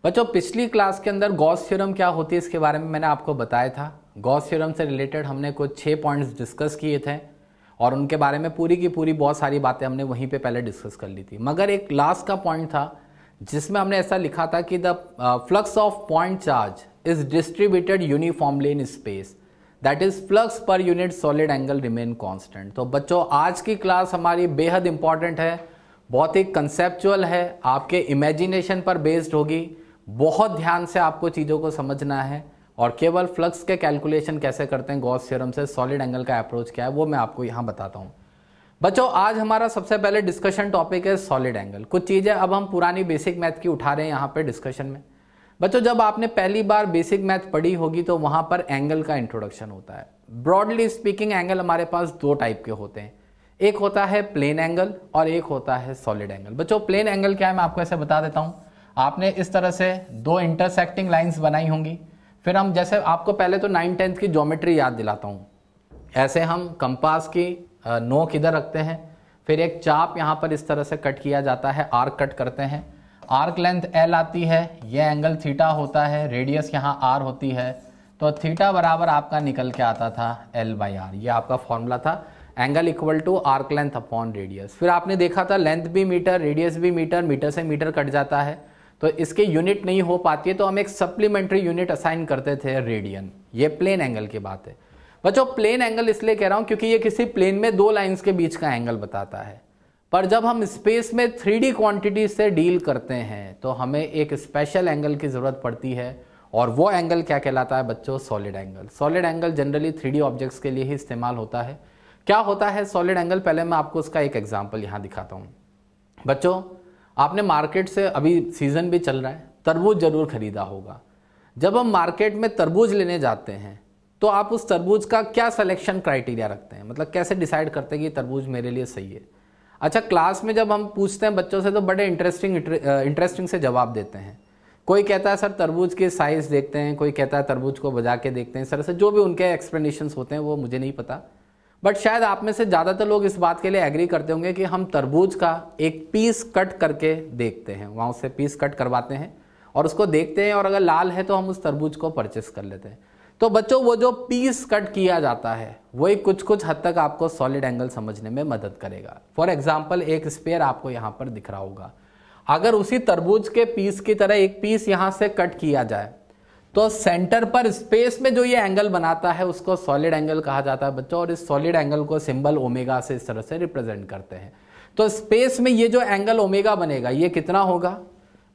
बच्चों पिछली क्लास के अंदर गॉस थ्योरम क्या होती है इसके बारे में मैंने आपको बताया था। गॉस थ्योरम से रिलेटेड हमने कुछ 6 पॉइंट्स डिस्कस किए थे और उनके बारे में पूरी की पूरी बहुत सारी बातें हमने वहीं पे पहले डिस्कस कर ली थी। मगर एक लास्ट का पॉइंट था जिसमें हमने ऐसा लिखा था कि the flux of point charge is distributed uniformly in space, that is flux per unit solid angle remain constant. तो बच्चों आज की क्लास हमारी बेहद इंपॉर्टेंट है, बहुत ही कंसेप्चुअल है, आपके इमेजिनेशन पर बेस्ड होगी। बहुत ध्यान से आपको चीज़ों को समझना है और केवल फ्लक्स के कैलकुलेशन कैसे करते हैं गॉस थ्योरम से, सॉलिड एंगल का अप्रोच क्या है वो मैं आपको यहाँ बताता हूँ। बच्चों आज हमारा सबसे पहले डिस्कशन टॉपिक है सॉलिड एंगल। कुछ चीज़ें अब हम पुरानी बेसिक मैथ की उठा रहे हैं यहाँ पे डिस्कशन में। बच्चों जब आपने पहली बार बेसिक मैथ पढ़ी होगी तो वहाँ पर एंगल का इंट्रोडक्शन होता है। ब्रॉडली स्पीकिंग एंगल हमारे पास दो टाइप के होते हैं, एक होता है प्लेन एंगल और एक होता है सॉलिड एंगल। बच्चों प्लेन एंगल क्या है मैं आपको ऐसे बता देता हूँ। आपने इस तरह से दो इंटरसेक्टिंग लाइंस बनाई होंगी, फिर हम जैसे आपको पहले तो 9th-10th की ज्योमेट्री याद दिलाता हूँ। ऐसे हम कंपास की नोक इधर रखते हैं, फिर एक चाप यहाँ पर इस तरह से कट किया जाता है, आर्क कट करते हैं, आर्क लेंथ L आती है, ये एंगल थीटा होता है, रेडियस यहाँ R होती है, तो थीटा बराबर आपका निकल के आता था L/R। ये आपका फॉर्मूला था, angle equal to arc length upon radius. फिर आपने देखा था लेंथ भी मीटर, रेडियस भी मीटर, मीटर से मीटर कट जाता है तो इसके यूनिट नहीं हो पाती है, तो हम एक सप्लीमेंट्री यूनिट असाइन करते थे रेडियन। ये प्लेन एंगल की बात है। बच्चों प्लेन एंगल इसलिए कह रहा हूं क्योंकि ये किसी प्लेन में दो लाइंस के बीच का एंगल बताता है, पर जब हम स्पेस में 3D क्वांटिटी से डील करते हैं तो हमें एक स्पेशल एंगल की जरूरत पड़ती है और वो एंगल क्या कहलाता है बच्चों? Solid angle. Solid angle generally 3D objects के लिए ही इस्तेमाल होता है। क्या होता है सॉलिड एंगल? पहले मैं आपको उसका एक एग्जाम्पल यहाँ दिखाता हूँ। बच्चों आपने मार्केट से, अभी सीजन भी चल रहा है, तरबूज जरूर खरीदा होगा। जब हम मार्केट में तरबूज लेने जाते हैं तो आप उस तरबूज का क्या सिलेक्शन क्राइटेरिया रखते हैं, मतलब कैसे डिसाइड करते हैं कि तरबूज मेरे लिए सही है? अच्छा क्लास में जब हम पूछते हैं बच्चों से तो बड़े इंटरेस्टिंग से जवाब देते हैं। कोई कहता है सर तरबूज के साइज देखते हैं, कोई कहता है तरबूज को बजा के देखते हैं, इस तरह से जो भी उनके एक्सप्लेनेशंस होते हैं वो मुझे नहीं पता, बट शायद आप में से ज़्यादातर लोग इस बात के लिए एग्री करते होंगे कि हम तरबूज का एक पीस कट करके देखते हैं, वहाँ उससे पीस कट करवाते हैं और उसको देखते हैं और अगर लाल है तो हम उस तरबूज को परचेस कर लेते हैं। तो बच्चों वो जो पीस कट किया जाता है वही कुछ कुछ हद तक आपको सॉलिड एंगल समझने में मदद करेगा। फॉर एग्जाम्पल एक स्पेयर आपको यहाँ पर दिख रहा होगा, अगर उसी तरबूज के पीस की तरह एक पीस यहाँ से कट किया जाए तो सेंटर पर स्पेस में जो ये एंगल बनाता है उसको सॉलिड एंगल कहा जाता है बच्चों, और इस सॉलिड एंगल को सिंबल ओमेगा से इस तरह से रिप्रेजेंट करते हैं। तो स्पेस में ये जो एंगल ओमेगा बनेगा ये कितना होगा?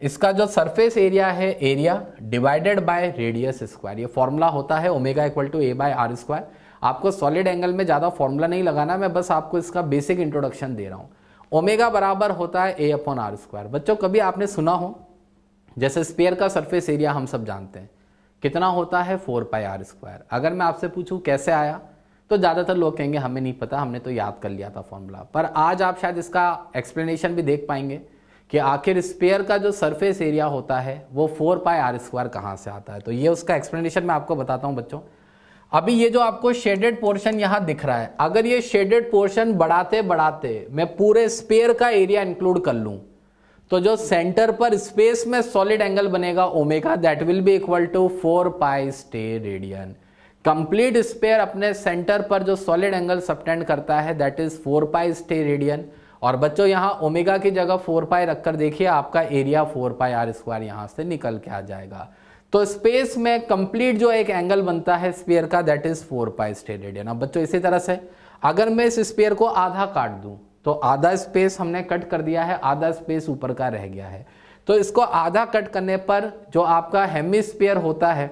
इसका जो सरफेस एरिया है, area divided by radius square. ये फॉर्मूला होता है ओमेगा इक्वल टू A/R²। आपको सॉलिड एंगल में ज्यादा फॉर्मूला नहीं लगाना, मैं बस आपको इसका बेसिक इंट्रोडक्शन दे रहा हूं। ओमेगा बराबर होता है A/R²। बच्चों कभी आपने सुना हो, जैसे स्फीयर का सरफेस एरिया हम सब जानते हैं कितना होता है 4πr²। अगर मैं आपसे पूछूं कैसे आया तो ज्यादातर लोग कहेंगे हमें नहीं पता, हमने तो याद कर लिया था फॉर्मूला। पर आज आप शायद इसका एक्सप्लेनेशन भी देख पाएंगे कि आखिर स्फीयर का जो सरफेस एरिया होता है वो 4πr² कहां से आता है। तो ये उसका एक्सप्लेनेशन मैं आपको बताता हूं बच्चों। अभी ये जो आपको शेडेड पोर्शन यहां दिख रहा है, अगर ये शेडेड पोर्शन बढ़ाते बढ़ाते मैं पूरे स्फीयर का एरिया इंक्लूड कर लूं तो जो सेंटर पर स्पेस में सॉलिड एंगल बनेगा omega, that will be equal to 4π steradian. Complete sphere अपने सेंटर पर जो सॉलिड एंगल सबटेंड करता है दैट इज 4π स्टे रेडियन। और बच्चों यहाँ ओमेगा की जगह 4π रखकर देखिए आपका एरिया 4πr² यहाँ से निकल के आ जाएगा। तो स्पेस में कंप्लीट जो एक एंगल बनता है स्फीयर का दैट इज 4π स्टे रेडियन। अब बच्चों इसी तरह से अगर मैं इस स्फीयर को आधा काट दूं तो आधा स्पेस हमने कट कर दिया है, आधा स्पेस ऊपर का रह गया है। तो इसको आधा कट करने पर जो आपका हेमिस्फीयर होता है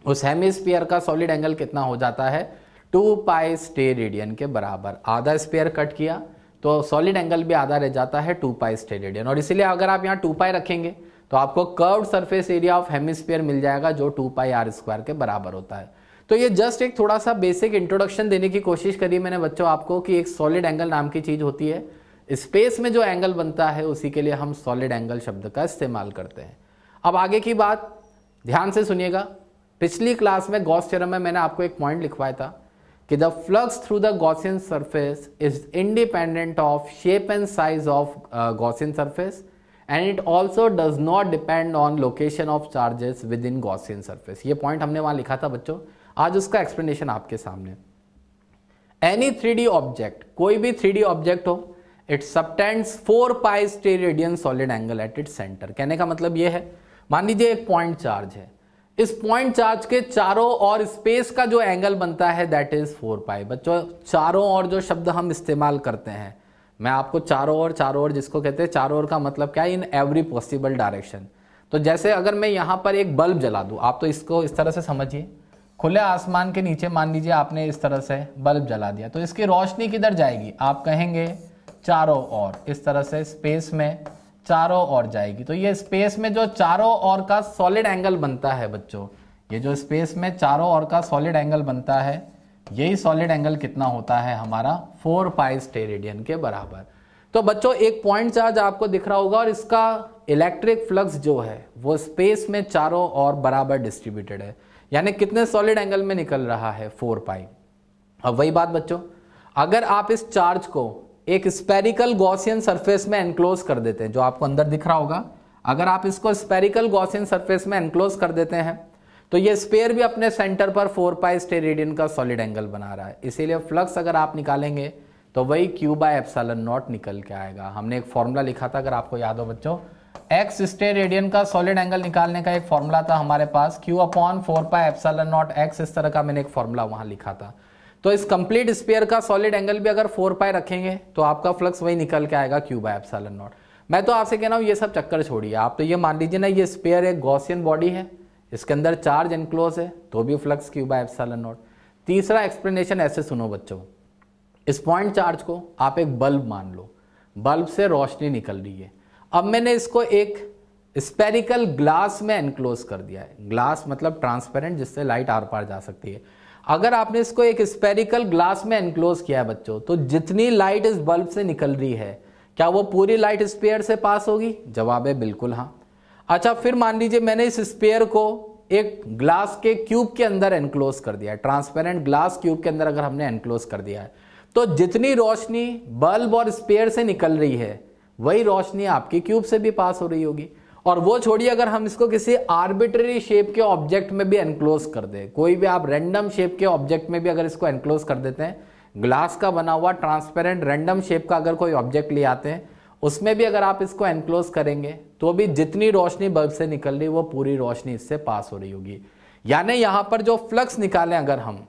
उस हेमिस्फीयर का सॉलिड एंगल कितना हो जाता है? 2π स्टे रेडियन के बराबर। आधा स्फीयर कट किया तो सॉलिड एंगल भी आधा रह जाता है 2π स्टे रेडियन। और इसीलिए अगर आप यहाँ 2π रखेंगे तो आपको curved surface area of hemisphere मिल जाएगा जो 2πr² के बराबर होता है। तो ये जस्ट एक थोड़ा सा बेसिक इंट्रोडक्शन देने की कोशिश करी मैंने बच्चों आपको कि एक सॉलिड एंगल नाम की चीज होती है, स्पेस में जो एंगल बनता है उसी के लिए हम सॉलिड एंगल शब्द का इस्तेमाल करते हैं। अब आगे की बात ध्यान से सुनिएगा। पिछली क्लास में गॉस थ्योरम में मैंने आपको एक पॉइंट लिखवाया था कि the flux through the Gaussian surface is independent of shape and size of Gaussian surface and it also does not depend on location of charges with in Gaussian surface. ये point हमने वहां लिखा था बच्चों, आज उसका एक्सप्लेनेशन आपके सामने। एनी 3D ऑब्जेक्ट, कोई भी 3D ऑब्जेक्ट हो, it subtends 4 pi steradian solid angle at its centre. कहने का मतलब ये है, मान लीजिए एक पॉइंट चार्ज है, इस पॉइंट चार्ज के चारों और स्पेस का जो एंगल बनता है दैट इज 4 पाई। बच्चों चारों ओर जो शब्द हम इस्तेमाल करते हैं, मैं आपको चारों ओर जिसको कहते हैं चारों ओर का मतलब क्या है, इन एवरी पॉसिबल डायरेक्शन। तो जैसे अगर मैं यहां पर एक बल्ब जला दूं, आप तो इसको इस तरह से समझिए, खुले आसमान के नीचे मान लीजिए आपने इस तरह से बल्ब जला दिया, तो इसकी रोशनी किधर जाएगी, आप कहेंगे चारों ओर, इस तरह से स्पेस में चारों ओर जाएगी। तो ये स्पेस में जो चारों ओर का सॉलिड एंगल बनता है बच्चों, ये जो स्पेस में चारों ओर का सॉलिड एंगल बनता है, यही सॉलिड एंगल कितना होता है हमारा 4 पाई स्टेरेडियन के बराबर। तो बच्चों एक पॉइंट चार्ज आपको दिख रहा होगा और इसका इलेक्ट्रिक फ्लक्स जो है वो स्पेस में चारों ओर बराबर डिस्ट्रीब्यूटेड है, यानी कितने सॉलिड एंगल में निकल रहा है 4 पाई। अब वही बात बच्चों, अगर आप इस चार्ज को एक स्पेरिकल गॉसियन सरफेस में एनक्लोज कर देते हैं, जो आपको अंदर दिख रहा होगा, अगर आप इसको स्पेरिकल गॉसियन सरफेस में एनक्लोज कर देते हैं तो ये स्पेयर भी अपने सेंटर पर 4 पाई स्टेरेडियन का सॉलिड एंगल बना रहा है। इसीलिए फ्लक्स अगर आप निकालेंगे तो वही Q/ε0 निकल के आएगा। हमने एक फॉर्मूला लिखा था, अगर आपको याद हो बच्चों, एक्स स्टेरेडियन का सॉलिड एंगल निकालने का एक फॉर्मूला था हमारे पास, Q/4πε0 x, इस तरह का मैंने एक फॉर्मूला वहां लिखा था। तो इस कंप्लीट स्फीयर का सॉलिड एंगल भी अगर 4 पाई रखेंगे तो आपका फ्लक्स वही निकल के आएगा Q/ε0। मैं तो आपसे कह रहा हूं ये सब चक्कर छोड़िए, आप तो ये मान लीजिए ना, ये स्फीयर एक गॉसियन बॉडी है, इसके अंदर चार्ज एनक्लोज है, तो भी फ्लक्स Q/ε0। तीसरा एक्सप्लेनेशन ऐसे सुनो बच्चों, इस पॉइंट चार्ज को आप एक बल्ब मान लो, बल्ब से रोशनी निकल रही है, अब मैंने इसको एक स्पेरिकल ग्लास में एनक्लोज कर दिया है। ग्लास मतलब ट्रांसपेरेंट, जिससे लाइट आर पार जा सकती है। अगर आपने इसको एक स्पेरिकल ग्लास में एनक्लोज किया है बच्चों, तो जितनी लाइट इस बल्ब से निकल रही है, क्या वो पूरी लाइट स्पेयर से पास होगी? जवाब है बिल्कुल हाँ। अच्छा, फिर मान लीजिए मैंने इस स्पेयर को एक ग्लास के क्यूब के अंदर एनक्लोज कर दिया है, ट्रांसपेरेंट ग्लास क्यूब के अंदर अगर हमने एनक्लोज कर दिया है, तो जितनी रोशनी बल्ब और स्पेयर से निकल रही है वही रोशनी आपकी क्यूब से भी पास हो रही होगी। और वो छोड़िए, अगर हम इसको किसी आर्बिट्ररी शेप के ऑब्जेक्ट में भी एनक्लोज कर दे, कोई भी आप रैंडम शेप के ऑब्जेक्ट में भी अगर इसको एनक्लोज कर देते हैं, ग्लास का बना हुआ ट्रांसपेरेंट रैंडम शेप का अगर कोई ऑब्जेक्ट ले आते हैं, उसमें भी अगर आप इसको एनक्लोज करेंगे तो भी जितनी रोशनी बल्ब से निकल रही वो पूरी रोशनी इससे पास हो रही होगी। यानी यहां पर जो फ्लक्स निकालें अगर हम,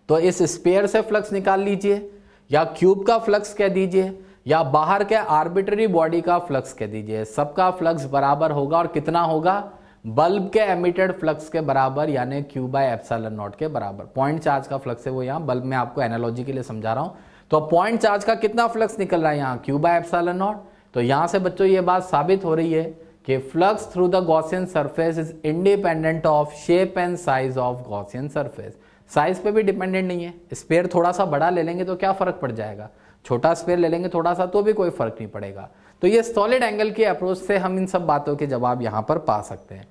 तो इस स्पेयर से फ्लक्स निकाल लीजिए, या क्यूब का फ्लक्स कह दीजिए, या बाहर के आर्बिट्ररी बॉडी का फ्लक्स कह दीजिए, सबका फ्लक्स बराबर होगा। और कितना होगा? बल्ब के एमिटेड फ्लक्स के बराबर, यानी Q/ε0 के बराबर। पॉइंट चार्ज का फ्लक्स है वो, यहाँ बल्ब में आपको एनालॉजी के लिए समझा रहा हूं। तो पॉइंट चार्ज का कितना फ्लक्स निकल रहा है यहाँ? Q/ε0। तो यहां से बच्चों ये बात साबित हो रही है कि flux through the Gaussian surface is independent of shape and size of Gaussian surface. Size पे भी डिपेंडेंट नहीं है। स्पेयर थोड़ा सा बड़ा ले लेंगे तो क्या फर्क पड़ जाएगा, छोटा स्पेयर ले लेंगे थोड़ा सा तो भी कोई फर्क नहीं पड़ेगा। तो ये सॉलिड एंगल की अप्रोच से हम इन सब बातों के जवाब यहां पर पा सकते हैं।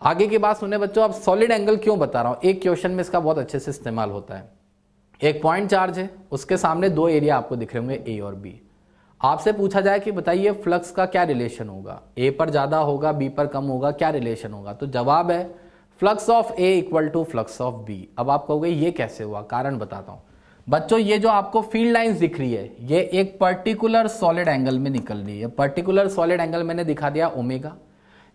आगे की बात सुने बच्चों, अब सॉलिड एंगल क्यों बता रहा हूं, एक क्वेश्चन में इसका बहुत अच्छे से इस्तेमाल होता है। एक पॉइंट चार्ज है, उसके सामने दो एरिया आपको दिख रहे होंगे, ए और बी। आपसे पूछा जाए कि बताइए फ्लक्स का क्या रिलेशन होगा, ए पर ज्यादा होगा, बी पर कम होगा, क्या रिलेशन होगा? तो जवाब है flux of A equal to flux of B. अब आप कहोगे ये कैसे हुआ, कारण बताता हूं बच्चों। ये जो आपको फील्ड लाइंस दिख रही है, ये एक पर्टिकुलर सॉलिड एंगल में निकल रही है। पर्टिकुलर सॉलिड एंगल मैंने दिखा दिया ओमेगा।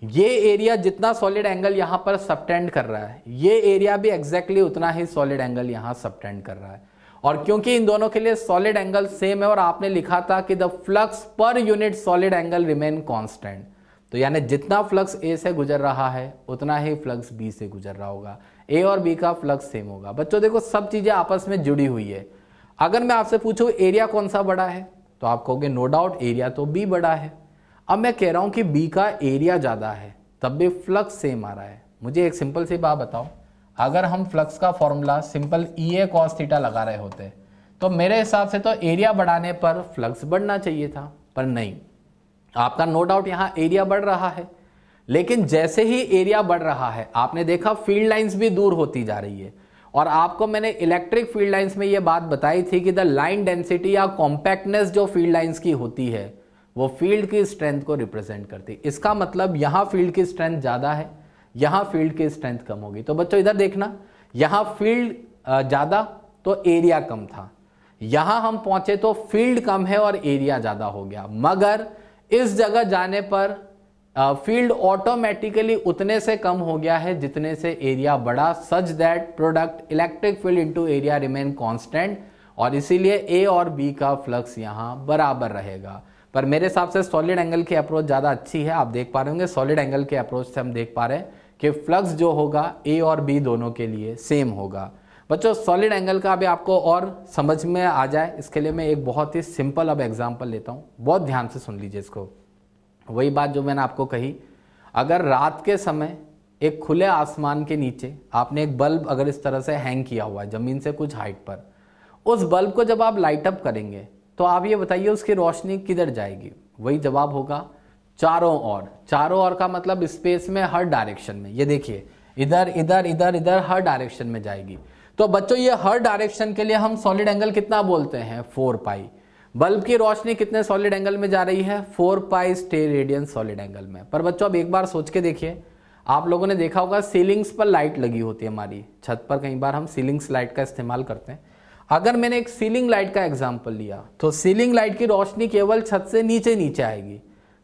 ये एरिया जितना सॉलिड एंगल यहां पर सबटेंड कर रहा है, ये एरिया भी एग्जैक्टली उतना ही सॉलिड एंगल यहां सबटेंड कर रहा है। और क्योंकि इन दोनों के लिए सॉलिड एंगल सेम है, और आपने लिखा था कि the flux per unit solid angle remain constant, तो यानी जितना फ्लक्स ए से गुजर रहा है उतना ही फ्लक्स बी से गुजर रहा होगा। ए और बी का फ्लक्स सेम होगा। बच्चों देखो, सब चीजें आपस में जुड़ी हुई है। अगर मैं आपसे पूछूं एरिया कौन सा बड़ा है, तो आप कहोगे नो डाउट एरिया तो बी बड़ा है। अब मैं कह रहा हूं कि बी का एरिया ज्यादा है, तब भी फ्लक्स सेम आ रहा है। मुझे एक सिंपल सी बात बताओ, अगर हम फ्लक्स का formula simple EA cos theta लगा रहे होते तो मेरे हिसाब से तो एरिया बढ़ाने पर फ्लक्स बढ़ना चाहिए था, पर नहीं। आपका नो डाउट यहां एरिया बढ़ रहा है, लेकिन जैसे ही एरिया बढ़ रहा है आपने देखा फील्ड लाइंस भी दूर होती जा रही है। और आपको मैंने इलेक्ट्रिक फील्ड लाइंस में यह बात बताई थी कि द लाइन डेंसिटी या कॉम्पैक्टनेस जो फील्ड लाइंस की होती है वो फील्ड की स्ट्रेंथ को रिप्रेजेंट करती है। इसका मतलब यहाँ फील्ड की स्ट्रेंथ ज़्यादा है, यहाँ फील्ड की स्ट्रेंथ कम होगी। तो बच्चों इधर देखना, यहाँ फील्ड ज़्यादा तो एरिया कम था, यहाँ हम पहुंचे तो फील्ड कम है और एरिया ज़्यादा हो गया। मगर इस जगह जाने पर फील्ड ऑटोमेटिकली उतने से कम हो गया है जितने से एरिया बढ़ा, such that product electric field into area remain constant, और इसीलिए ए और बी का फ्लक्स यहाँ बराबर रहेगा। पर मेरे हिसाब से सॉलिड एंगल की अप्रोच ज़्यादा अच्छी है। आप देख पा रहे होंगे सॉलिड एंगल के अप्रोच से हम देख पा रहे हैं कि फ्लक्स जो होगा ए और बी दोनों के लिए सेम होगा। बच्चों सॉलिड एंगल का अभी आपको और समझ में आ जाए इसके लिए मैं एक बहुत ही सिंपल अब एग्जांपल लेता हूँ, बहुत ध्यान से सुन लीजिए इसको। वही बात जो मैंने आपको कही, अगर रात के समय एक खुले आसमान के नीचे आपने एक बल्ब अगर इस तरह से हैंग किया हुआ है ज़मीन से कुछ हाइट पर, उस बल्ब को जब आप लाइट अप करेंगे तो आप ये बताइए उसकी रोशनी किधर जाएगी? वही जवाब होगा चारों ओर। चारों ओर का मतलब स्पेस में हर डायरेक्शन में। ये देखिए इधर इधर इधर इधर हर डायरेक्शन में जाएगी। तो बच्चों ये हर डायरेक्शन के लिए हम सॉलिड एंगल कितना बोलते हैं? 4 पाई। बल्ब की रोशनी कितने सॉलिड एंगल में जा रही है? 4 पाई स्टेरेडियन सॉलिड एंगल में। पर बच्चों अब एक बार सोच के देखिए, आप लोगों ने देखा होगा सीलिंग्स पर लाइट लगी होती है, हमारी छत पर कई बार हम सीलिंग्स लाइट का इस्तेमाल करते हैं। अगर मैंने एक सीलिंग लाइट का एग्जांपल लिया तो सीलिंग लाइट की रोशनी केवल छत से नीचे नीचे आएगी,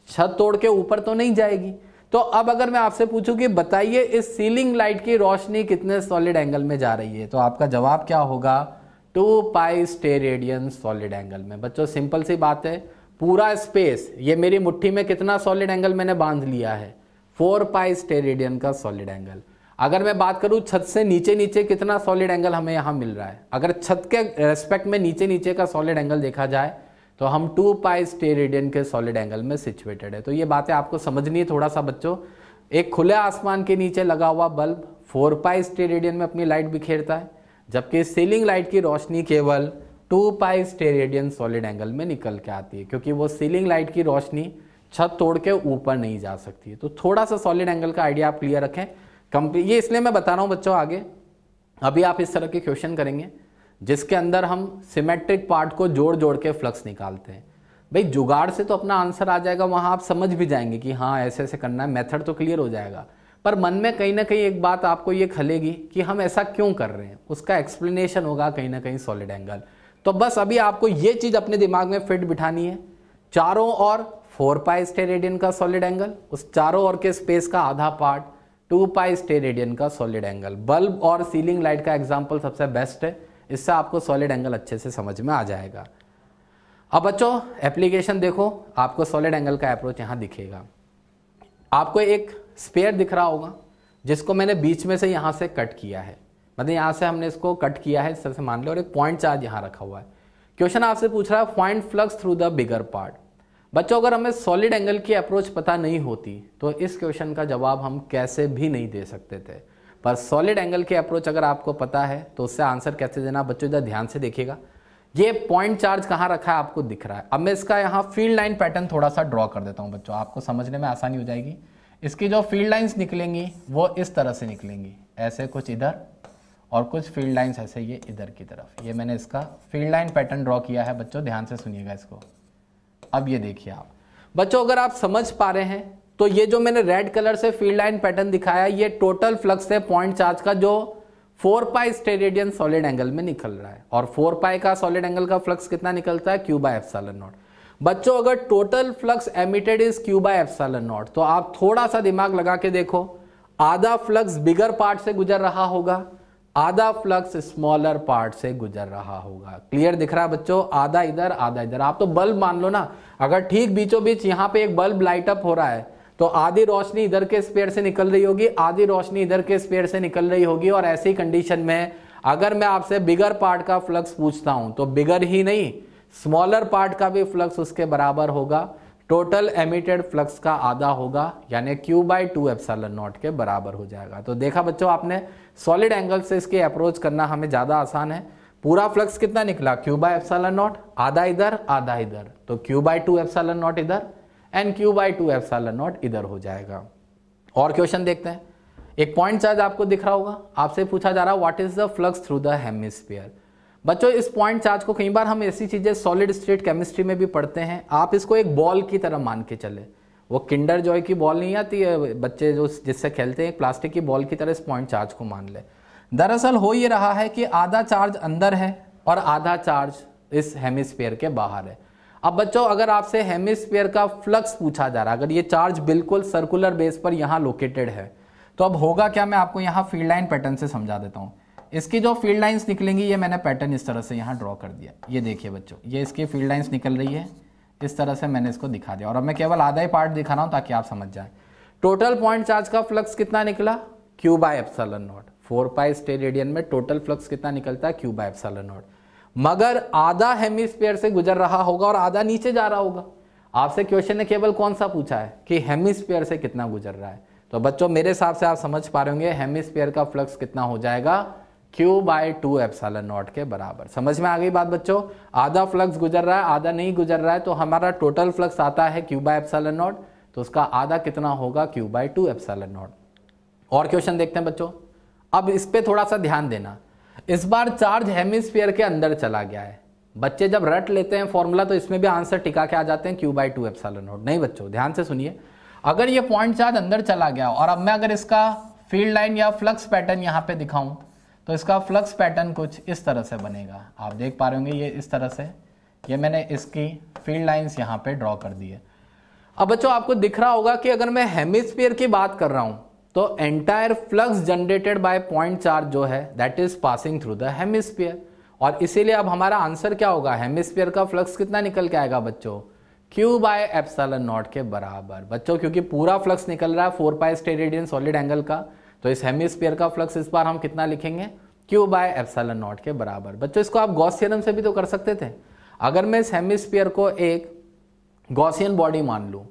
छत तोड़ के ऊपर तो नहीं जाएगी। तो अब अगर मैं आपसे पूछूं कि बताइए इस सीलिंग लाइट की रोशनी कितने सॉलिड एंगल में जा रही है, तो आपका जवाब क्या होगा? 2 पाई स्टेरेडियन सॉलिड एंगल में। बच्चों सिंपल सी बात है, पूरा स्पेस ये मेरी मुट्ठी में कितना सॉलिड एंगल मैंने बांध लिया है? 4 पाई स्टेरेडियन का सॉलिड एंगल। अगर मैं बात करूं छत से नीचे नीचे कितना सॉलिड एंगल हमें यहां मिल रहा है, अगर छत के रेस्पेक्ट में नीचे नीचे का सॉलिड एंगल देखा जाए तो हम 2 पाई स्टेरेडियन के सॉलिड एंगल में सिचुएटेड है। तो ये बातें आपको समझनी है थोड़ा सा बच्चों। एक खुले आसमान के नीचे लगा हुआ बल्ब 4 पाई स्टेरेडियन में अपनी लाइट बिखेरता है, जबकि सीलिंग लाइट की रोशनी केवल 2 पाई स्टेरेडियन सॉलिड एंगल में निकल के आती है, क्योंकि वो सीलिंग लाइट की रोशनी छत तोड़ के ऊपर नहीं जा सकती है। तो थोड़ा सा सॉलिड एंगल का आइडिया आप क्लियर रखें। ये इसलिए मैं बता रहा हूं बच्चों, आगे अभी आप इस तरह के क्वेश्चन करेंगे जिसके अंदर हम सिमेट्रिक पार्ट को जोड़ जोड़ के फ्लक्स निकालते हैं। भाई जुगाड़ से तो अपना आंसर आ जाएगा, वहां आप समझ भी जाएंगे कि हाँ ऐसे ऐसे करना है, मेथड तो क्लियर हो जाएगा। पर मन में कहीं ना कहीं एक बात आपको ये खलेगी कि हम ऐसा क्यों कर रहे हैं, उसका एक्सप्लेनेशन होगा कहीं ना कहीं सॉलिड एंगल। तो बस अभी आपको ये चीज अपने दिमाग में फिट बिठानी है, चारों ओर 4 पाई स्टेरेडियन का सॉलिड एंगल, उस चारों ओर के स्पेस का आधा पार्ट 2 पाई स्टेरेडियन का सॉलिड एंगल। बल्ब और सीलिंग लाइट का एग्जांपल सबसे बेस्ट है, इससे आपको सॉलिड एंगल अच्छे से समझ में आ जाएगा। अब बच्चों एप्लीकेशन देखो, आपको सॉलिड एंगल का अप्रोच यहां दिखेगा। आपको एक स्पेयर दिख रहा होगा जिसको मैंने बीच में से यहां से कट किया है, मतलब यहां से हमने इसको कट किया है इस तरह से मान लो, और एक पॉइंट चार्ज यहां रखा हुआ है। क्वेश्चन आपसे पूछ रहा है find flux through the bigger part. बच्चों अगर हमें सॉलिड एंगल की अप्रोच पता नहीं होती तो इस क्वेश्चन का जवाब हम कैसे भी नहीं दे सकते थे, पर सॉलिड एंगल की अप्रोच अगर आपको पता है तो उससे आंसर कैसे देना। बच्चों इधर ध्यान से देखिएगा, ये पॉइंट चार्ज कहाँ रखा है आपको दिख रहा है। अब मैं इसका यहाँ फील्ड लाइन पैटर्न थोड़ा सा ड्रॉ कर देता हूँ बच्चों, आपको समझने में आसानी हो जाएगी। इसकी जो फील्ड लाइंस निकलेंगी वो इस तरह से निकलेंगी, ऐसे कुछ इधर और कुछ फील्ड लाइंस ऐसे ये इधर की तरफ। ये मैंने इसका फील्ड लाइन पैटर्न ड्रॉ किया है बच्चों, ध्यान से सुनिएगा इसको। अब ये देखिए आप बच्चों, अगर आप समझ पा रहे हैं तो ये जो मैंने रेड कलर से फील्ड लाइन पैटर्न दिखाया, ये टोटल फ्लक्स है पॉइंट चार्ज का जो 4 पाई स्टेरेडियन सॉलिड एंगल में निकल रहा है। और 4 पाई का सॉलिड एंगल का फ्लक्स कितना निकलता है? Q bye epsilon nought. बच्चों अगर total flux emitted is Q bye epsilon not, तो आप थोड़ा सा दिमाग लगा के देखो, आधा फ्लक्स बिगर पार्ट से गुजर रहा होगा, आधा फ्लक्स स्मॉलर पार्ट से गुजर रहा होगा। क्लियर दिख रहा है बच्चों? आधा इधर आधा इधर। आप तो बल्ब मान लो ना, अगर ठीक बीचों बीच यहाँ पे एक बल्ब लाइट अप हो रहा है तो आधी रोशनी इधर के स्पेयर से निकल रही होगी, आधी रोशनी इधर के स्पेयर से निकल रही होगी। और ऐसी कंडीशन में अगर मैं आपसे बिगर पार्ट का फ्लक्स पूछता हूं तो बिगर ही नहीं स्मॉलर पार्ट का भी फ्लक्स उसके बराबर होगा, टोटल एमिटेड फ्लक्स का आधा होगा, यानी Q बाई 2 एप्सिलॉन नॉट के बराबर हो जाएगा। तो देखा बच्चों आपने, सॉलिड एंगल से इसके अप्रोच करना हमें ज्यादा आसान है। पूरा फ्लक्स कितना निकला? Q बाई एप्सिलॉन नॉट, आधा इधर आधा इधर, तो Q बाई 2 एप्सिलॉन नॉट इधर and Q by 2 epsilon not इधर हो जाएगा। और क्वेश्चन देखते हैं। एक पॉइंट चार्ज आपको दिख रहा होगा, आपसे पूछा जा रहा है what is the flux through the hemisphere. बच्चों इस पॉइंट चार्ज को कई बार हम ऐसी चीजें सॉलिड स्टेट केमिस्ट्री में भी पढ़ते हैं, आप इसको एक बॉल की तरह मान के चले। वो किंडर जॉय की बॉल नहीं आती है, बच्चे जो जिससे खेलते हैं, प्लास्टिक की बॉल की तरह इस पॉइंट चार्ज को मान ले। दरअसल हो ये रहा है कि आधा चार्ज अंदर है और आधा चार्ज इस हेमिस्फीयर के बाहर है। अब बच्चों अगर आपसे हेमिस्फीयर का फ्लक्स पूछा जा रहा है, अगर ये चार्ज बिल्कुल सर्कुलर बेस पर यहाँ लोकेटेड है, तो अब होगा क्या, मैं आपको यहाँ फील्ड लाइन पैटर्न से समझा देता हूँ। इसकी जो फील्ड लाइंस निकलेंगी, ये मैंने पैटर्न इस तरह से यहाँ ड्रॉ कर दिया। ये देखिए बच्चों, ये इसकी फील्ड लाइंस निकल रही है, इस तरह से मैंने इसको दिखा दिया। और अब मैं केवल आधा ही पार्ट दिखा रहा हूँ ताकि आप समझ जाए। टोटल पॉइंट चार्ज का फ्लक्स कितना निकला, Q bye epsilon not. 4 pi steradian में टोटल फ्लक्स कितना निकलता है, Q बाय एप्सिलॉन नॉट। मगर आधा हेमिस्फीयर से गुजर रहा होगा और आधा नीचे जा रहा होगा। आपसे क्वेश्चन ने केवल कौन सा पूछा है कि हेमिस्फीयर से कितना गुजर रहा है। तो बच्चों मेरे हिसाब से आप समझ पा रहे होंगे हेमिस्फीयर का फ्लक्स कितना हो जाएगा, Q बाय 2 एप्सिलॉन नॉट के बराबर। समझ में आ गई बात बच्चों, आधा फ्लक्स गुजर रहा है आधा नहीं गुजर रहा है, तो हमारा टोटल फ्लक्स आता है Q बाय एप्सिलॉन नॉट, तो उसका आधा कितना होगा, Q बाय 2 एप्सिलॉन नॉट। और क्वेश्चन देखते हैं बच्चों। अब इस पे थोड़ा सा ध्यान देना, इस बार चार्ज हेमिस्फीयर के अंदर चला गया है। बच्चे जब रट लेते हैं फॉर्मूला तो इसमें भी आंसर टिका के आ जाते हैं Q बाय 2 एप्सिलॉन नॉट। नहीं बच्चों ध्यान से सुनिए, अगर ये पॉइंट चार्ज अंदर चला गया और अब मैं अगर इसका फील्ड लाइन या फ्लक्स पैटर्न यहाँ पे दिखाऊं, तो इसका फ्लक्स पैटर्न कुछ इस तरह से बनेगा। आप देख पा रहे होंगे ये इस तरह से, ये मैंने इसकी फील्ड लाइंस यहाँ पे ड्रॉ कर दी है। अब बच्चों आपको दिख रहा होगा कि अगर मैं हेमिस्फीयर की बात कर रहा हूं तो entire flux generated by point charge जो है that is passing through the hemisphere, और इसीलिए अब हमारा आंसर क्या होगा, हेमिस्फीयर का फ्लक्स कितना निकल के आएगा बच्चों, Q बाय एप्सिलॉन नॉट के बराबर। बच्चों क्योंकि पूरा फ्लक्स निकल रहा है 4 पाई स्टेरेडियन सॉलिड एंगल का, तो इस हेमिस्फीयर का फ्लक्स इस बार हम कितना लिखेंगे, Q बाय एप्सिलॉन नॉट के बराबर। बच्चों इसको आप गॉस थ्योरम से भी तो कर सकते थे। अगर मैं इस हेमिस्फीयर को एक गॉसियन बॉडी मान लूं,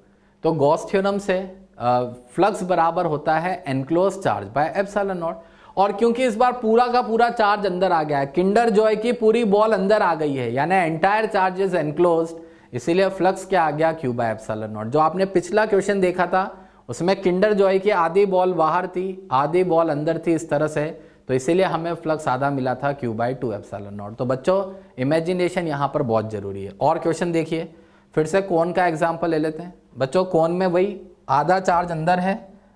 तो गॉस थ्योरम से फ्लक्स बराबर होता है enclose charge by epsilon not. और क्योंकि इस बार पूरा का पूरा चार्ज अंदर आ गया है, किंडर जॉय की पूरी बॉल अंदर आ गई है, यानी एंटायर चार्ज इज एनक्लोज्ड, इसीलिए फ्लक्स क्या आ गया, Q बाय एप्सिलॉन नॉट। जो आपने पिछला क्वेश्चन देखा था उसमें किंडर जॉय की आधी बॉल बाहर थी आधी बॉल अंदर थी इस तरह से, तो इसीलिए हमें फ्लक्स आधा मिला था Q बाय 2 एप्सिलॉन नॉट। तो बच्चों इमेजिनेशन यहाँ पर बहुत जरूरी है। और क्वेश्चन देखिए, फिर से कोन का एग्जाम्पल ले लेते हैं। बच्चों कोन में वही आधा चार्ज अंदर है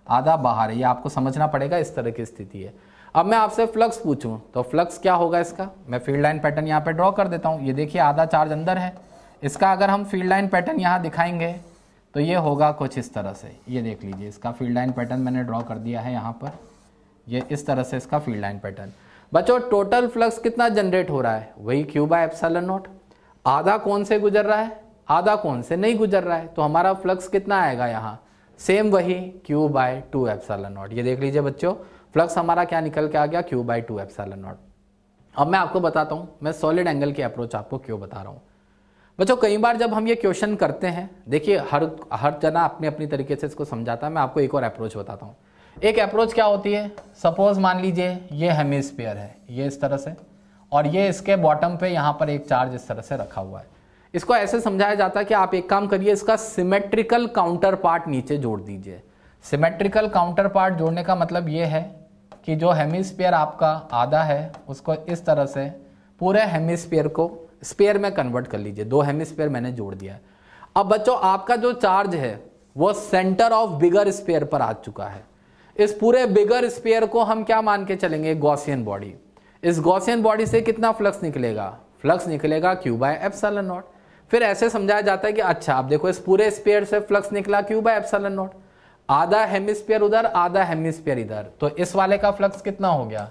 आधा बाहर है, ये आपको समझना पड़ेगा, इस तरह की स्थिति है। अब मैं आपसे फ्लक्स पूछूं तो फ्लक्स क्या होगा इसका, मैं फील्ड लाइन पैटर्न यहाँ पे ड्रॉ कर देता हूँ। ये देखिए आधा चार्ज अंदर है, इसका अगर हम फील्ड लाइन पैटर्न यहाँ दिखाएंगे तो ये होगा कुछ इस तरह से। ये देख लीजिए इसका फील्ड लाइन पैटर्न मैंने ड्रॉ कर दिया है यहाँ पर, ये इस तरह से इसका फील्ड लाइन पैटर्न। बच्चों टोटल फ्लक्स कितना जनरेट हो रहा है, वही Q बाय एप्सिलॉन नॉट। आधा कौन से गुजर रहा है, आधा कौन से नहीं गुजर रहा है, तो हमारा फ्लक्स कितना आएगा यहाँ, सेम वही Q बाय 2 एप्सिलॉन नॉट। ये देख लीजिए बच्चों फ्लक्स हमारा क्या निकल के आ गया, Q बाय 2 एप्सिलॉन नॉट। अब मैं आपको बताता हूँ मैं सॉलिड एंगल की अप्रोच आपको क्यों बता रहा हूँ। बच्चों कई बार जब हम ये क्वेश्चन करते हैं, देखिए हर जना अपने अपनी तरीके से इसको समझाता है, मैं आपको एक और अप्रोच बताता हूँ। एक अप्रोच क्या होती है, सपोज मान लीजिए ये हेमिस्फीयर है, ये इस तरह से, और ये इसके बॉटम पे यहाँ पर एक चार्ज इस तरह से रखा हुआ है। इसको ऐसे समझाया जाता है कि आप एक काम करिए, इसका सिमेट्रिकल काउंटर पार्ट नीचे जोड़ दीजिए। सिमेट्रिकल काउंटर पार्ट जोड़ने का मतलब ये है कि जो हेमिस्फीयर आपका आधा है उसको इस तरह से पूरे हेमिस्फीयर को स्फीयर में कन्वर्ट कर लीजिए। 2 हेमिस्फीयर मैंने जोड़ दिया है। अब बच्चों आपका जो चार्ज है वो सेंटर ऑफ बिगर स्फीयर पर आ चुका है। इस पूरे बिगर स्फीयर को हम क्या मान के चलेंगे, गॉसियन बॉडी। इस गॉसियन बॉडी से कितना फ्लक्स निकलेगा, फ्लक्स निकलेगा Q बाय एप्सिलॉन नॉट। फिर ऐसे समझाया जाता है कि अच्छा आप देखो इस पूरे स्फीयर से फ्लक्स निकला Q बाय एप्सिलॉन नॉट, आधा हेमिस्फीयर उधर आधा हेमिस्फीयर इधर, तो इस वाले का फ्लक्स कितना हो गया,